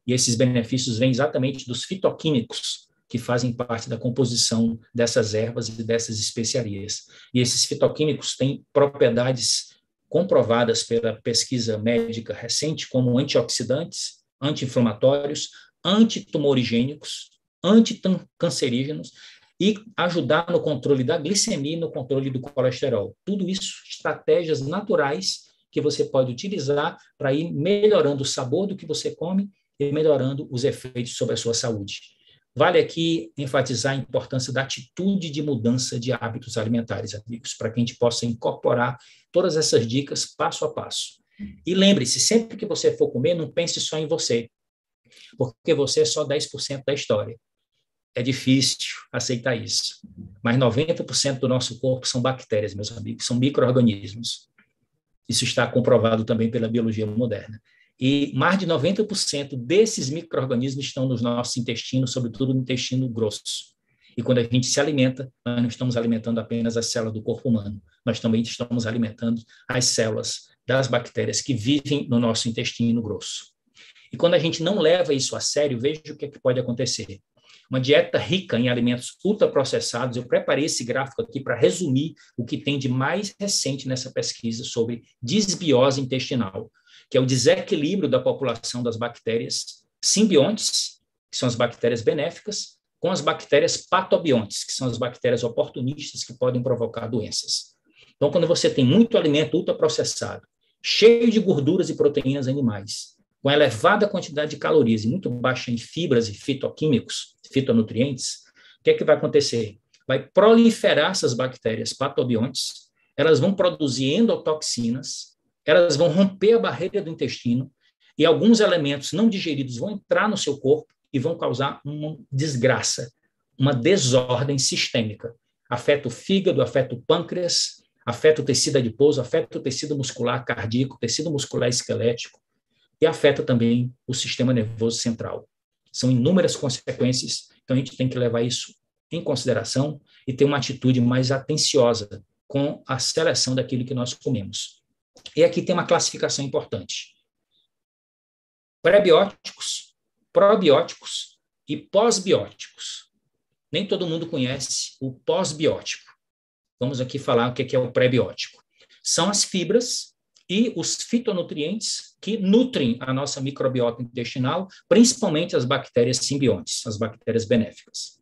E esses benefícios vêm exatamente dos fitoquímicos que fazem parte da composição dessas ervas e dessas especiarias. E esses fitoquímicos têm propriedades comprovadas pela pesquisa médica recente como antioxidantes, anti-inflamatórios, antitumorigênicos, anticancerígenos e ajudar no controle da glicemia e no controle do colesterol. Tudo isso, estratégias naturais que você pode utilizar para ir melhorando o sabor do que você come e melhorando os efeitos sobre a sua saúde. Vale aqui enfatizar a importância da atitude de mudança de hábitos alimentares, amigos, para que a gente possa incorporar todas essas dicas passo a passo. E lembre-se, sempre que você for comer, não pense só em você, porque você é só 10% da história. É difícil aceitar isso, mas 90% do nosso corpo são bactérias, meus amigos, são micro-organismos. Isso está comprovado também pela biologia moderna. E mais de 90% desses micro-organismos estão nos nossos intestinos, sobretudo no intestino grosso. E quando a gente se alimenta, nós não estamos alimentando apenas as células do corpo humano, nós também estamos alimentando as células das bactérias que vivem no nosso intestino grosso. E quando a gente não leva isso a sério, veja o que pode acontecer. Uma dieta rica em alimentos ultraprocessados, eu preparei esse gráfico aqui para resumir o que tem de mais recente nessa pesquisa sobre disbiose intestinal, que é o desequilíbrio da população das bactérias simbiontes, que são as bactérias benéficas, com as bactérias patobiontes, que são as bactérias oportunistas que podem provocar doenças. Então, quando você tem muito alimento ultraprocessado, cheio de gorduras e proteínas animais, com elevada quantidade de calorias e muito baixa em fibras e fitoquímicos, fitonutrientes, o que é que vai acontecer? Vai proliferar essas bactérias patobiontes, elas vão produzir endotoxinas, elas vão romper a barreira do intestino, e alguns elementos não digeridos vão entrar no seu corpo e vão causar uma desgraça, uma desordem sistêmica. Afeta o fígado, afeta o pâncreas, afeta o tecido adiposo, afeta o tecido muscular cardíaco, tecido muscular esquelético e afeta também o sistema nervoso central. São inúmeras consequências, então a gente tem que levar isso em consideração e ter uma atitude mais atenciosa com a seleção daquilo que nós comemos. E aqui tem uma classificação importante. Pré-bióticos, probióticos e pós-bióticos. Nem todo mundo conhece o pós-biótico. Vamos aqui falar o que é o pré-biótico. São as fibras e os fitonutrientes que nutrem a nossa microbiota intestinal, principalmente as bactérias simbiontes, as bactérias benéficas.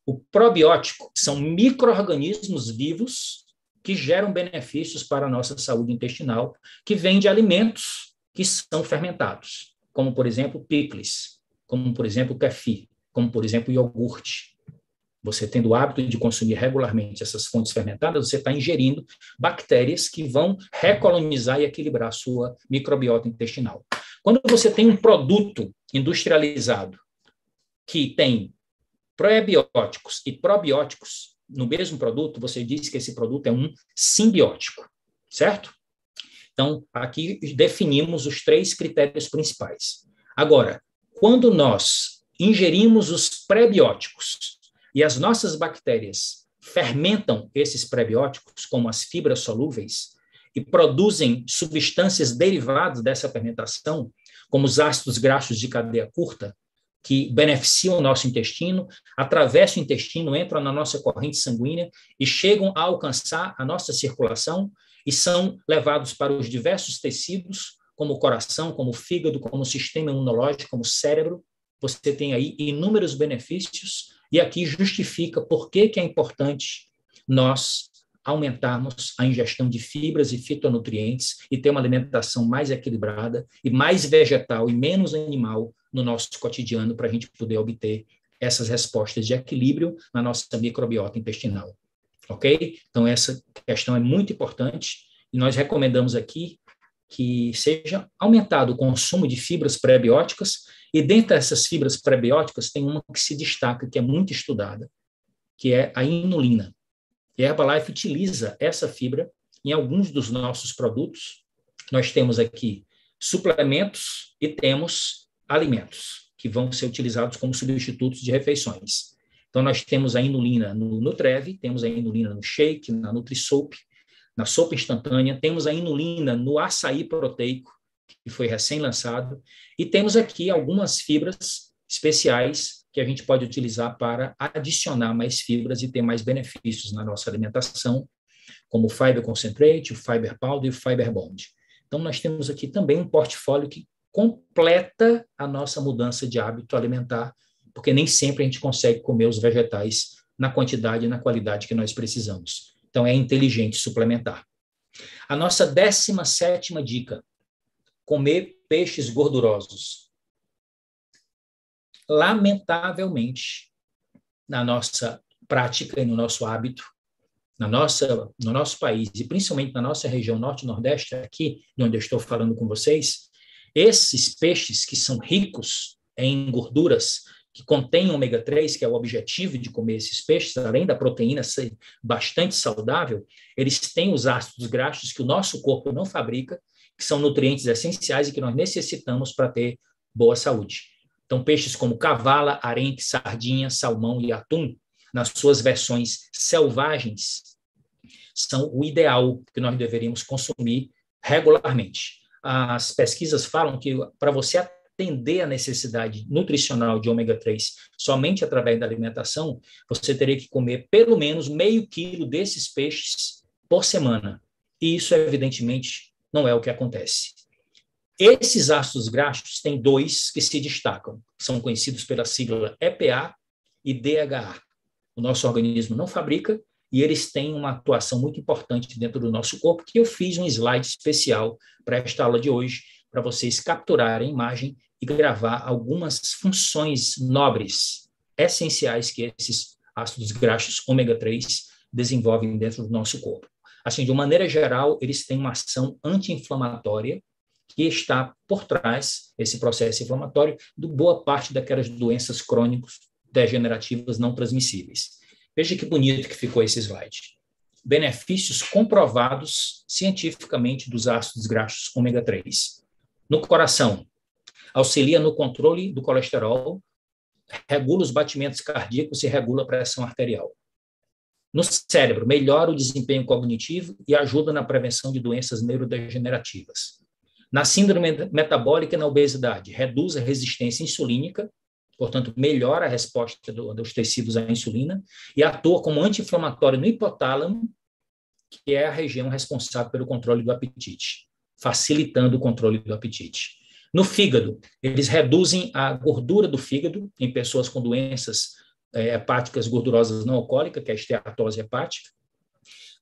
O probiótico são micro-organismos vivos que geram benefícios para a nossa saúde intestinal, que vêm de alimentos que são fermentados, como, por exemplo, picles, como, por exemplo, kefir, como, por exemplo, iogurte. Você tendo o hábito de consumir regularmente essas fontes fermentadas, você está ingerindo bactérias que vão recolonizar e equilibrar a sua microbiota intestinal. Quando você tem um produto industrializado que tem pré-bióticos e probióticos no mesmo produto, você diz que esse produto é um simbiótico, certo? Então, aqui definimos os 3 critérios principais. Agora, quando nós ingerimos os pré-bióticos e as nossas bactérias fermentam esses pré-bióticos, como as fibras solúveis, e produzem substâncias derivadas dessa fermentação, como os ácidos graxos de cadeia curta, que beneficiam o nosso intestino, atravessam o intestino, entram na nossa corrente sanguínea e chegam a alcançar a nossa circulação e são levados para os diversos tecidos, como o coração, como o fígado, como o sistema imunológico, como o cérebro. Você tem aí inúmeros benefícios e aqui justifica por que é importante nós aumentarmos a ingestão de fibras e fitonutrientes e ter uma alimentação mais equilibrada e mais vegetal e menos animal no nosso cotidiano para a gente poder obter essas respostas de equilíbrio na nossa microbiota intestinal. Ok? Então, essa questão é muito importante e nós recomendamos aqui que seja aumentado o consumo de fibras pré-bióticas e dentre essas fibras pré-bióticas tem uma que se destaca, que é muito estudada, que é a inulina. E a Herbalife utiliza essa fibra em alguns dos nossos produtos. Nós temos aqui suplementos e temos alimentos que vão ser utilizados como substitutos de refeições. Então, nós temos a inulina no Nutreve, temos a inulina no shake, na NutriSoap, na sopa instantânea, temos a inulina no açaí proteico, que foi recém-lançado, e temos aqui algumas fibras especiais que a gente pode utilizar para adicionar mais fibras e ter mais benefícios na nossa alimentação, como o Fiber Concentrate, o Fiber Powder e o Fiber Bond. Então, nós temos aqui também um portfólio que completa a nossa mudança de hábito alimentar, porque nem sempre a gente consegue comer os vegetais na quantidade e na qualidade que nós precisamos. Então, é inteligente suplementar. A nossa 17ª dica, comer peixes gordurosos. Lamentavelmente, na nossa prática e no nosso hábito, no nosso país, e principalmente na nossa região norte-nordeste, aqui de onde eu estou falando com vocês, esses peixes que são ricos em gorduras, que contêm ômega 3, que é o objetivo de comer esses peixes, além da proteína ser bastante saudável, eles têm os ácidos graxos que o nosso corpo não fabrica, que são nutrientes essenciais e que nós necessitamos para ter boa saúde. Então, peixes como cavala, arenque, sardinha, salmão e atum, nas suas versões selvagens, são o ideal que nós deveríamos consumir regularmente. As pesquisas falam que para você atender a necessidade nutricional de ômega 3 somente através da alimentação, você teria que comer pelo menos meio quilo desses peixes por semana. E isso, evidentemente, não é o que acontece. Esses ácidos graxos têm 2 que se destacam, são conhecidos pela sigla EPA e DHA. O nosso organismo não fabrica e eles têm uma atuação muito importante dentro do nosso corpo, que eu fiz um slide especial para esta aula de hoje, para vocês capturarem a imagem e gravar algumas funções nobres, essenciais que esses ácidos graxos ômega 3 desenvolvem dentro do nosso corpo. Assim, de uma maneira geral, eles têm uma ação anti-inflamatória que está por trás, esse processo inflamatório, de boa parte daquelas doenças crônicas degenerativas não transmissíveis. Veja que bonito que ficou esse slide. Benefícios comprovados cientificamente dos ácidos graxos ômega 3. No coração, auxilia no controle do colesterol, regula os batimentos cardíacos e regula a pressão arterial. No cérebro, melhora o desempenho cognitivo e ajuda na prevenção de doenças neurodegenerativas. Na síndrome metabólica e na obesidade, reduz a resistência insulínica, portanto, melhora a resposta dos tecidos à insulina e atua como anti-inflamatório no hipotálamo, que é a região responsável pelo controle do apetite, facilitando o controle do apetite. No fígado, eles reduzem a gordura do fígado em pessoas com doenças hepáticas gordurosas não alcoólicas, que é a esteatose hepática.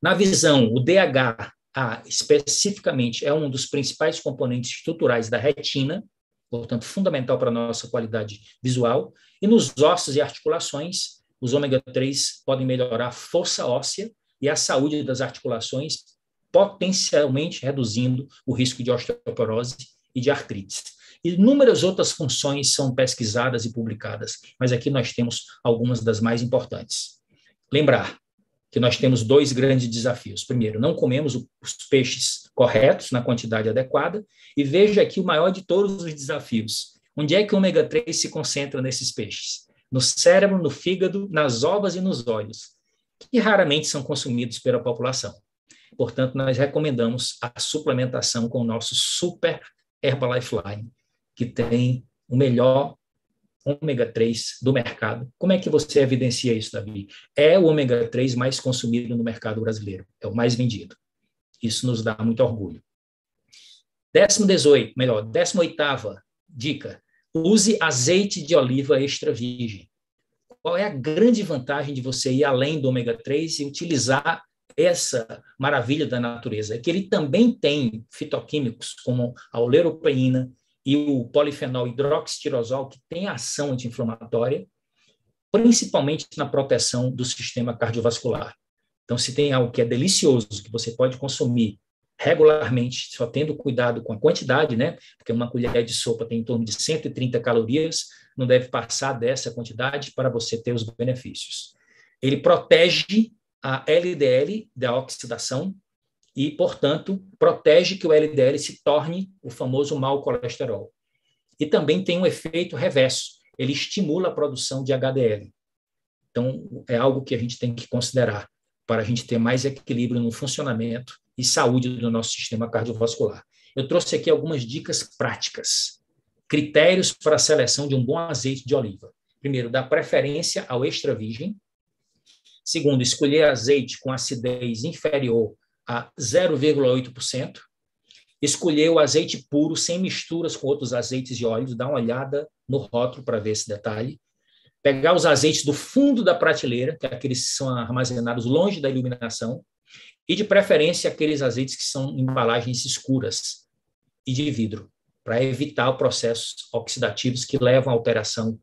Na visão, o DHA, especificamente, é um dos principais componentes estruturais da retina, portanto, fundamental para a nossa qualidade visual. E nos ossos e articulações, os ômega 3 podem melhorar a força óssea e a saúde das articulações, potencialmente reduzindo o risco de osteoporose e de artrite. Inúmeras outras funções são pesquisadas e publicadas, mas aqui nós temos algumas das mais importantes. Lembrar que nós temos 2 grandes desafios. Primeiro, não comemos os peixes corretos, na quantidade adequada, e veja aqui o maior de todos os desafios. Onde é que o ômega 3 se concentra nesses peixes? No cérebro, no fígado, nas ovas e nos olhos, que raramente são consumidos pela população. Portanto, nós recomendamos a suplementação com o nosso Super Herbalife Line, que tem o melhor ômega 3 do mercado. Como é que você evidencia isso, Davi? É o ômega 3 mais consumido no mercado brasileiro, é o mais vendido. Isso nos dá muito orgulho. 18ª dica, use azeite de oliva extra virgem. Qual é a grande vantagem de você ir além do ômega 3 e utilizar essa maravilha da natureza? É que ele também tem fitoquímicos, como a oleuropeína e o polifenol hidroxitirosol, que tem ação anti-inflamatória, principalmente na proteção do sistema cardiovascular. Então, se tem algo que é delicioso, que você pode consumir regularmente, só tendo cuidado com a quantidade, né? Porque uma colher de sopa tem em torno de 130 calorias, não deve passar dessa quantidade para você ter os benefícios. Ele protege a LDL da oxidação e, portanto, protege que o LDL se torne o famoso mau colesterol. E também tem um efeito reverso, ele estimula a produção de HDL. Então, é algo que a gente tem que considerar para a gente ter mais equilíbrio no funcionamento e saúde do nosso sistema cardiovascular. Eu trouxe aqui algumas dicas práticas. Critérios para a seleção de um bom azeite de oliva. Primeiro, dar preferência ao extra virgem. Segundo, escolher azeite com acidez inferior a 0,8%. Escolher o azeite puro, sem misturas com outros azeites de óleos. Dá uma olhada no rótulo para ver esse detalhe. Pegar os azeites do fundo da prateleira, que é aqueles que são armazenados longe da iluminação, e, de preferência, aqueles azeites que são embalagens escuras e de vidro, para evitar processos oxidativos que levam à alteração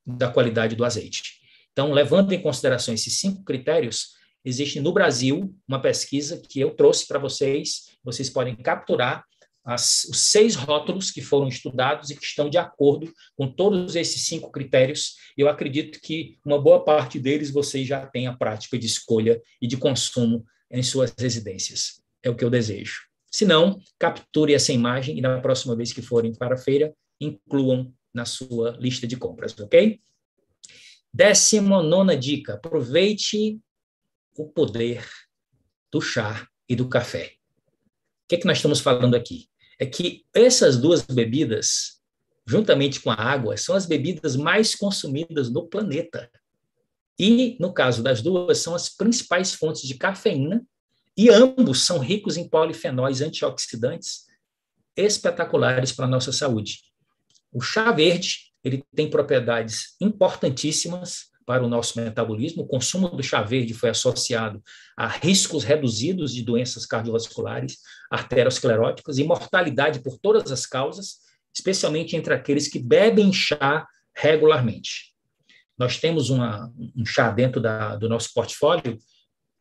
da qualidade do azeite. Então, levando em consideração esses 5 critérios, existe no Brasil uma pesquisa que eu trouxe para vocês, vocês podem capturar os 6 rótulos que foram estudados e que estão de acordo com todos esses 5 critérios. Eu acredito que uma boa parte deles vocês já têm a prática de escolha e de consumo em suas residências. É o que eu desejo. Se não, capture essa imagem e na próxima vez que forem para a feira, incluam na sua lista de compras, ok? 19ª dica, aproveite o poder do chá e do café. O que é que nós estamos falando aqui? É que essas 2 bebidas, juntamente com a água, são as bebidas mais consumidas no planeta. E, no caso das 2, são as principais fontes de cafeína, e ambos são ricos em polifenóis antioxidantes espetaculares para a nossa saúde. O chá verde, ele tem propriedades importantíssimas para o nosso metabolismo. O consumo do chá verde foi associado a riscos reduzidos de doenças cardiovasculares, arterioscleróticas e mortalidade por todas as causas, especialmente entre aqueles que bebem chá regularmente. Nós temos um chá dentro do nosso portfólio,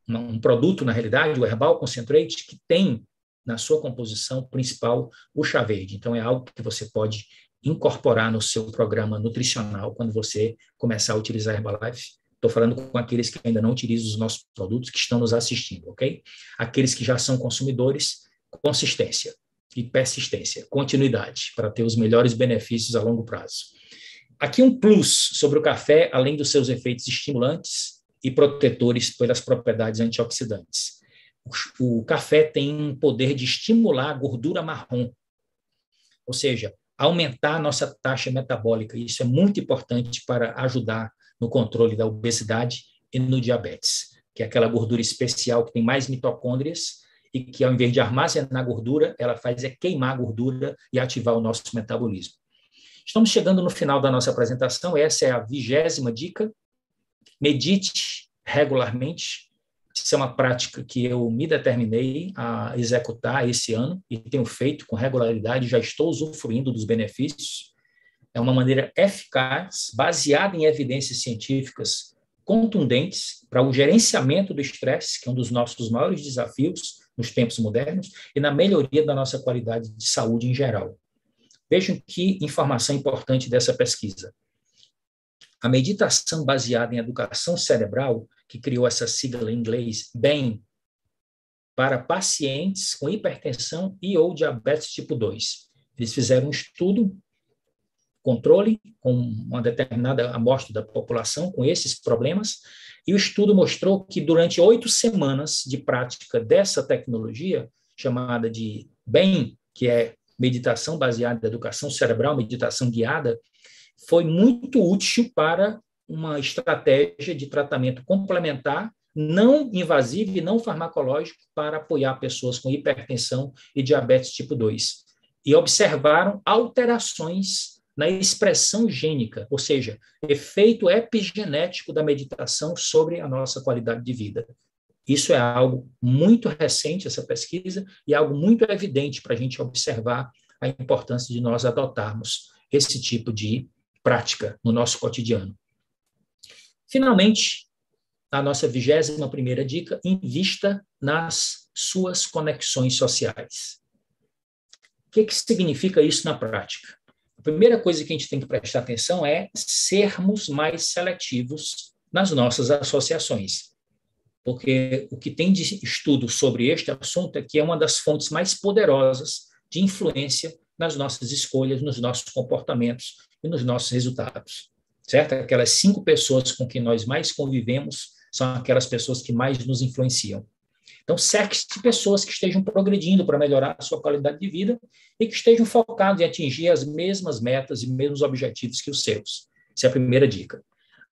um produto, na realidade, o Herbal Concentrate, que tem na sua composição principal o chá verde. Então, é algo que você pode incorporar no seu programa nutricional quando você começar a utilizar a Herbalife. Estou falando com aqueles que ainda não utilizam os nossos produtos, que estão nos assistindo, ok? Aqueles que já são consumidores, consistência e persistência, continuidade, para ter os melhores benefícios a longo prazo. Aqui um plus sobre o café, além dos seus efeitos estimulantes e protetores pelas propriedades antioxidantes. O café tem um poder de estimular a gordura marrom, ou seja, aumentar a nossa taxa metabólica. Isso é muito importante para ajudar no controle da obesidade e no diabetes, que é aquela gordura especial que tem mais mitocôndrias e que, ao invés de armazenar gordura, ela faz queimar a gordura e ativar o nosso metabolismo. Estamos chegando no final da nossa apresentação. Essa é a 20ª dica. Medite regularmente. Isso é uma prática que eu me determinei a executar esse ano e tenho feito com regularidade, já estou usufruindo dos benefícios. É uma maneira eficaz, baseada em evidências científicas contundentes para o gerenciamento do estresse, que é um dos nossos maiores desafios nos tempos modernos, e na melhoria da nossa qualidade de saúde em geral. Vejam que informação importante dessa pesquisa. A meditação baseada em educação cerebral, que criou essa sigla em inglês, BEM, para pacientes com hipertensão e ou diabetes tipo 2. Eles fizeram um estudo, controle, com uma determinada amostra da população com esses problemas, e o estudo mostrou que durante 8 semanas de prática dessa tecnologia, chamada de BEM, que é meditação baseada em educação cerebral, meditação guiada, foi muito útil para uma estratégia de tratamento complementar, não invasivo e não farmacológico, para apoiar pessoas com hipertensão e diabetes tipo 2. E observaram alterações na expressão gênica, ou seja, efeito epigenético da meditação sobre a nossa qualidade de vida. Isso é algo muito recente, essa pesquisa, e algo muito evidente para a gente observar a importância de nós adotarmos esse tipo de prática no nosso cotidiano. Finalmente, a nossa 21ª dica, invista nas suas conexões sociais. O que significa isso na prática? A primeira coisa que a gente tem que prestar atenção é sermos mais seletivos nas nossas associações, porque o que tem de estudo sobre este assunto é que é uma das fontes mais poderosas de influência nas nossas escolhas, nos nossos comportamentos e nos nossos resultados, certo? Aquelas 5 pessoas com quem nós mais convivemos são aquelas pessoas que mais nos influenciam. Então, cerque-se de pessoas que estejam progredindo para melhorar a sua qualidade de vida e que estejam focados em atingir as mesmas metas e mesmos objetivos que os seus. Essa é a primeira dica.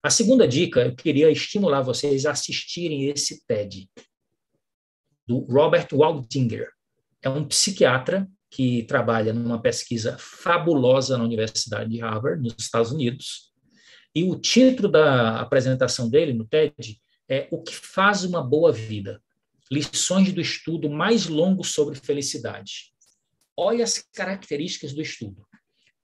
A segunda dica, eu queria estimular vocês a assistirem esse TED, do Robert Waldinger. É um psiquiatra que trabalha numa pesquisa fabulosa na Universidade de Harvard, nos Estados Unidos. E o título da apresentação dele no TED é O que faz uma boa vida? Lições do estudo mais longo sobre felicidade. Olha as características do estudo.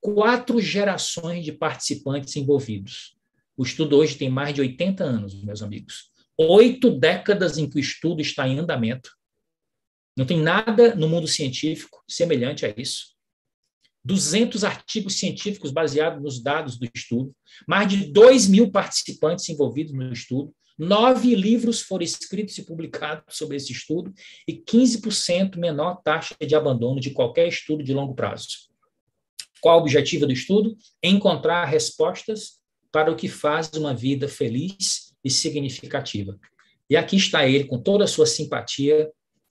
4 gerações de participantes envolvidos. O estudo hoje tem mais de 80 anos, meus amigos. 8 décadas em que o estudo está em andamento. Não tem nada no mundo científico semelhante a isso. 200 artigos científicos baseados nos dados do estudo. Mais de 2.000 participantes envolvidos no estudo. 9 livros foram escritos e publicados sobre esse estudo e 15% menor taxa de abandono de qualquer estudo de longo prazo. Qual o objetivo do estudo? Encontrar respostas para o que faz uma vida feliz e significativa. E aqui está ele, com toda a sua simpatia,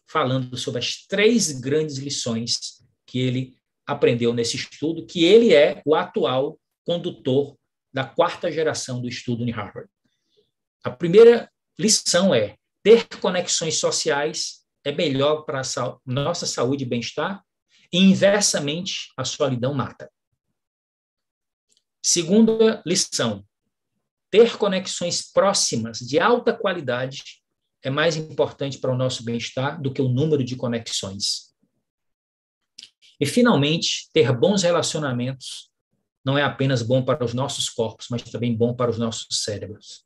falando sobre as 3 grandes lições que ele aprendeu nesse estudo, que ele é o atual condutor da 4ª geração do estudo em Harvard. A primeira lição é: ter conexões sociais é melhor para a nossa saúde e bem-estar, e inversamente a solidão mata. Segunda lição: ter conexões próximas de alta qualidade é mais importante para o nosso bem-estar do que o número de conexões. E, finalmente, ter bons relacionamentos não é apenas bom para os nossos corpos, mas também bom para os nossos cérebros.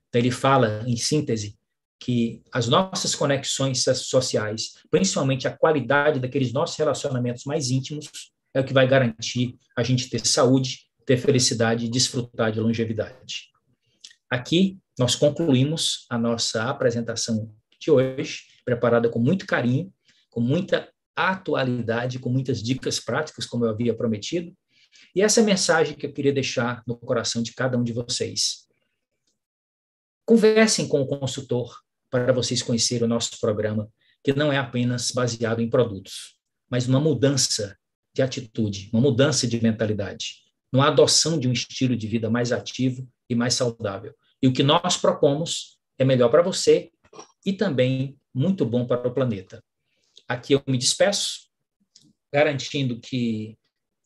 Então, ele fala, em síntese, que as nossas conexões sociais, principalmente a qualidade daqueles nossos relacionamentos mais íntimos, é o que vai garantir a gente ter saúde, ter felicidade e desfrutar de longevidade. Aqui, nós concluímos a nossa apresentação de hoje, preparada com muito carinho, com muita atualidade, com muitas dicas práticas, como eu havia prometido. E essa é a mensagem que eu queria deixar no coração de cada um de vocês. Conversem com o consultor para vocês conhecerem o nosso programa, que não é apenas baseado em produtos, mas numa mudança de atitude, uma mudança de mentalidade, numa adoção de um estilo de vida mais ativo e mais saudável. E o que nós propomos é melhor para você e também muito bom para o planeta. Aqui eu me despeço, garantindo que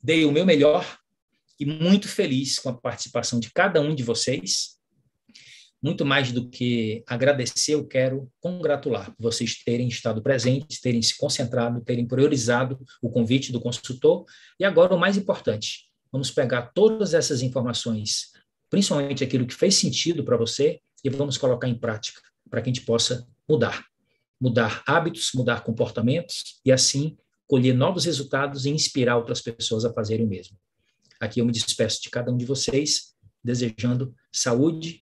dei o meu melhor e muito feliz com a participação de cada um de vocês. Muito mais do que agradecer, eu quero congratular por vocês terem estado presentes, terem se concentrado, terem priorizado o convite do consultor. E agora, o mais importante, vamos pegar todas essas informações, principalmente aquilo que fez sentido para você, e vamos colocar em prática para que a gente possa mudar hábitos, mudar comportamentos e, assim, colher novos resultados e inspirar outras pessoas a fazerem o mesmo. Aqui eu me despeço de cada um de vocês, desejando saúde,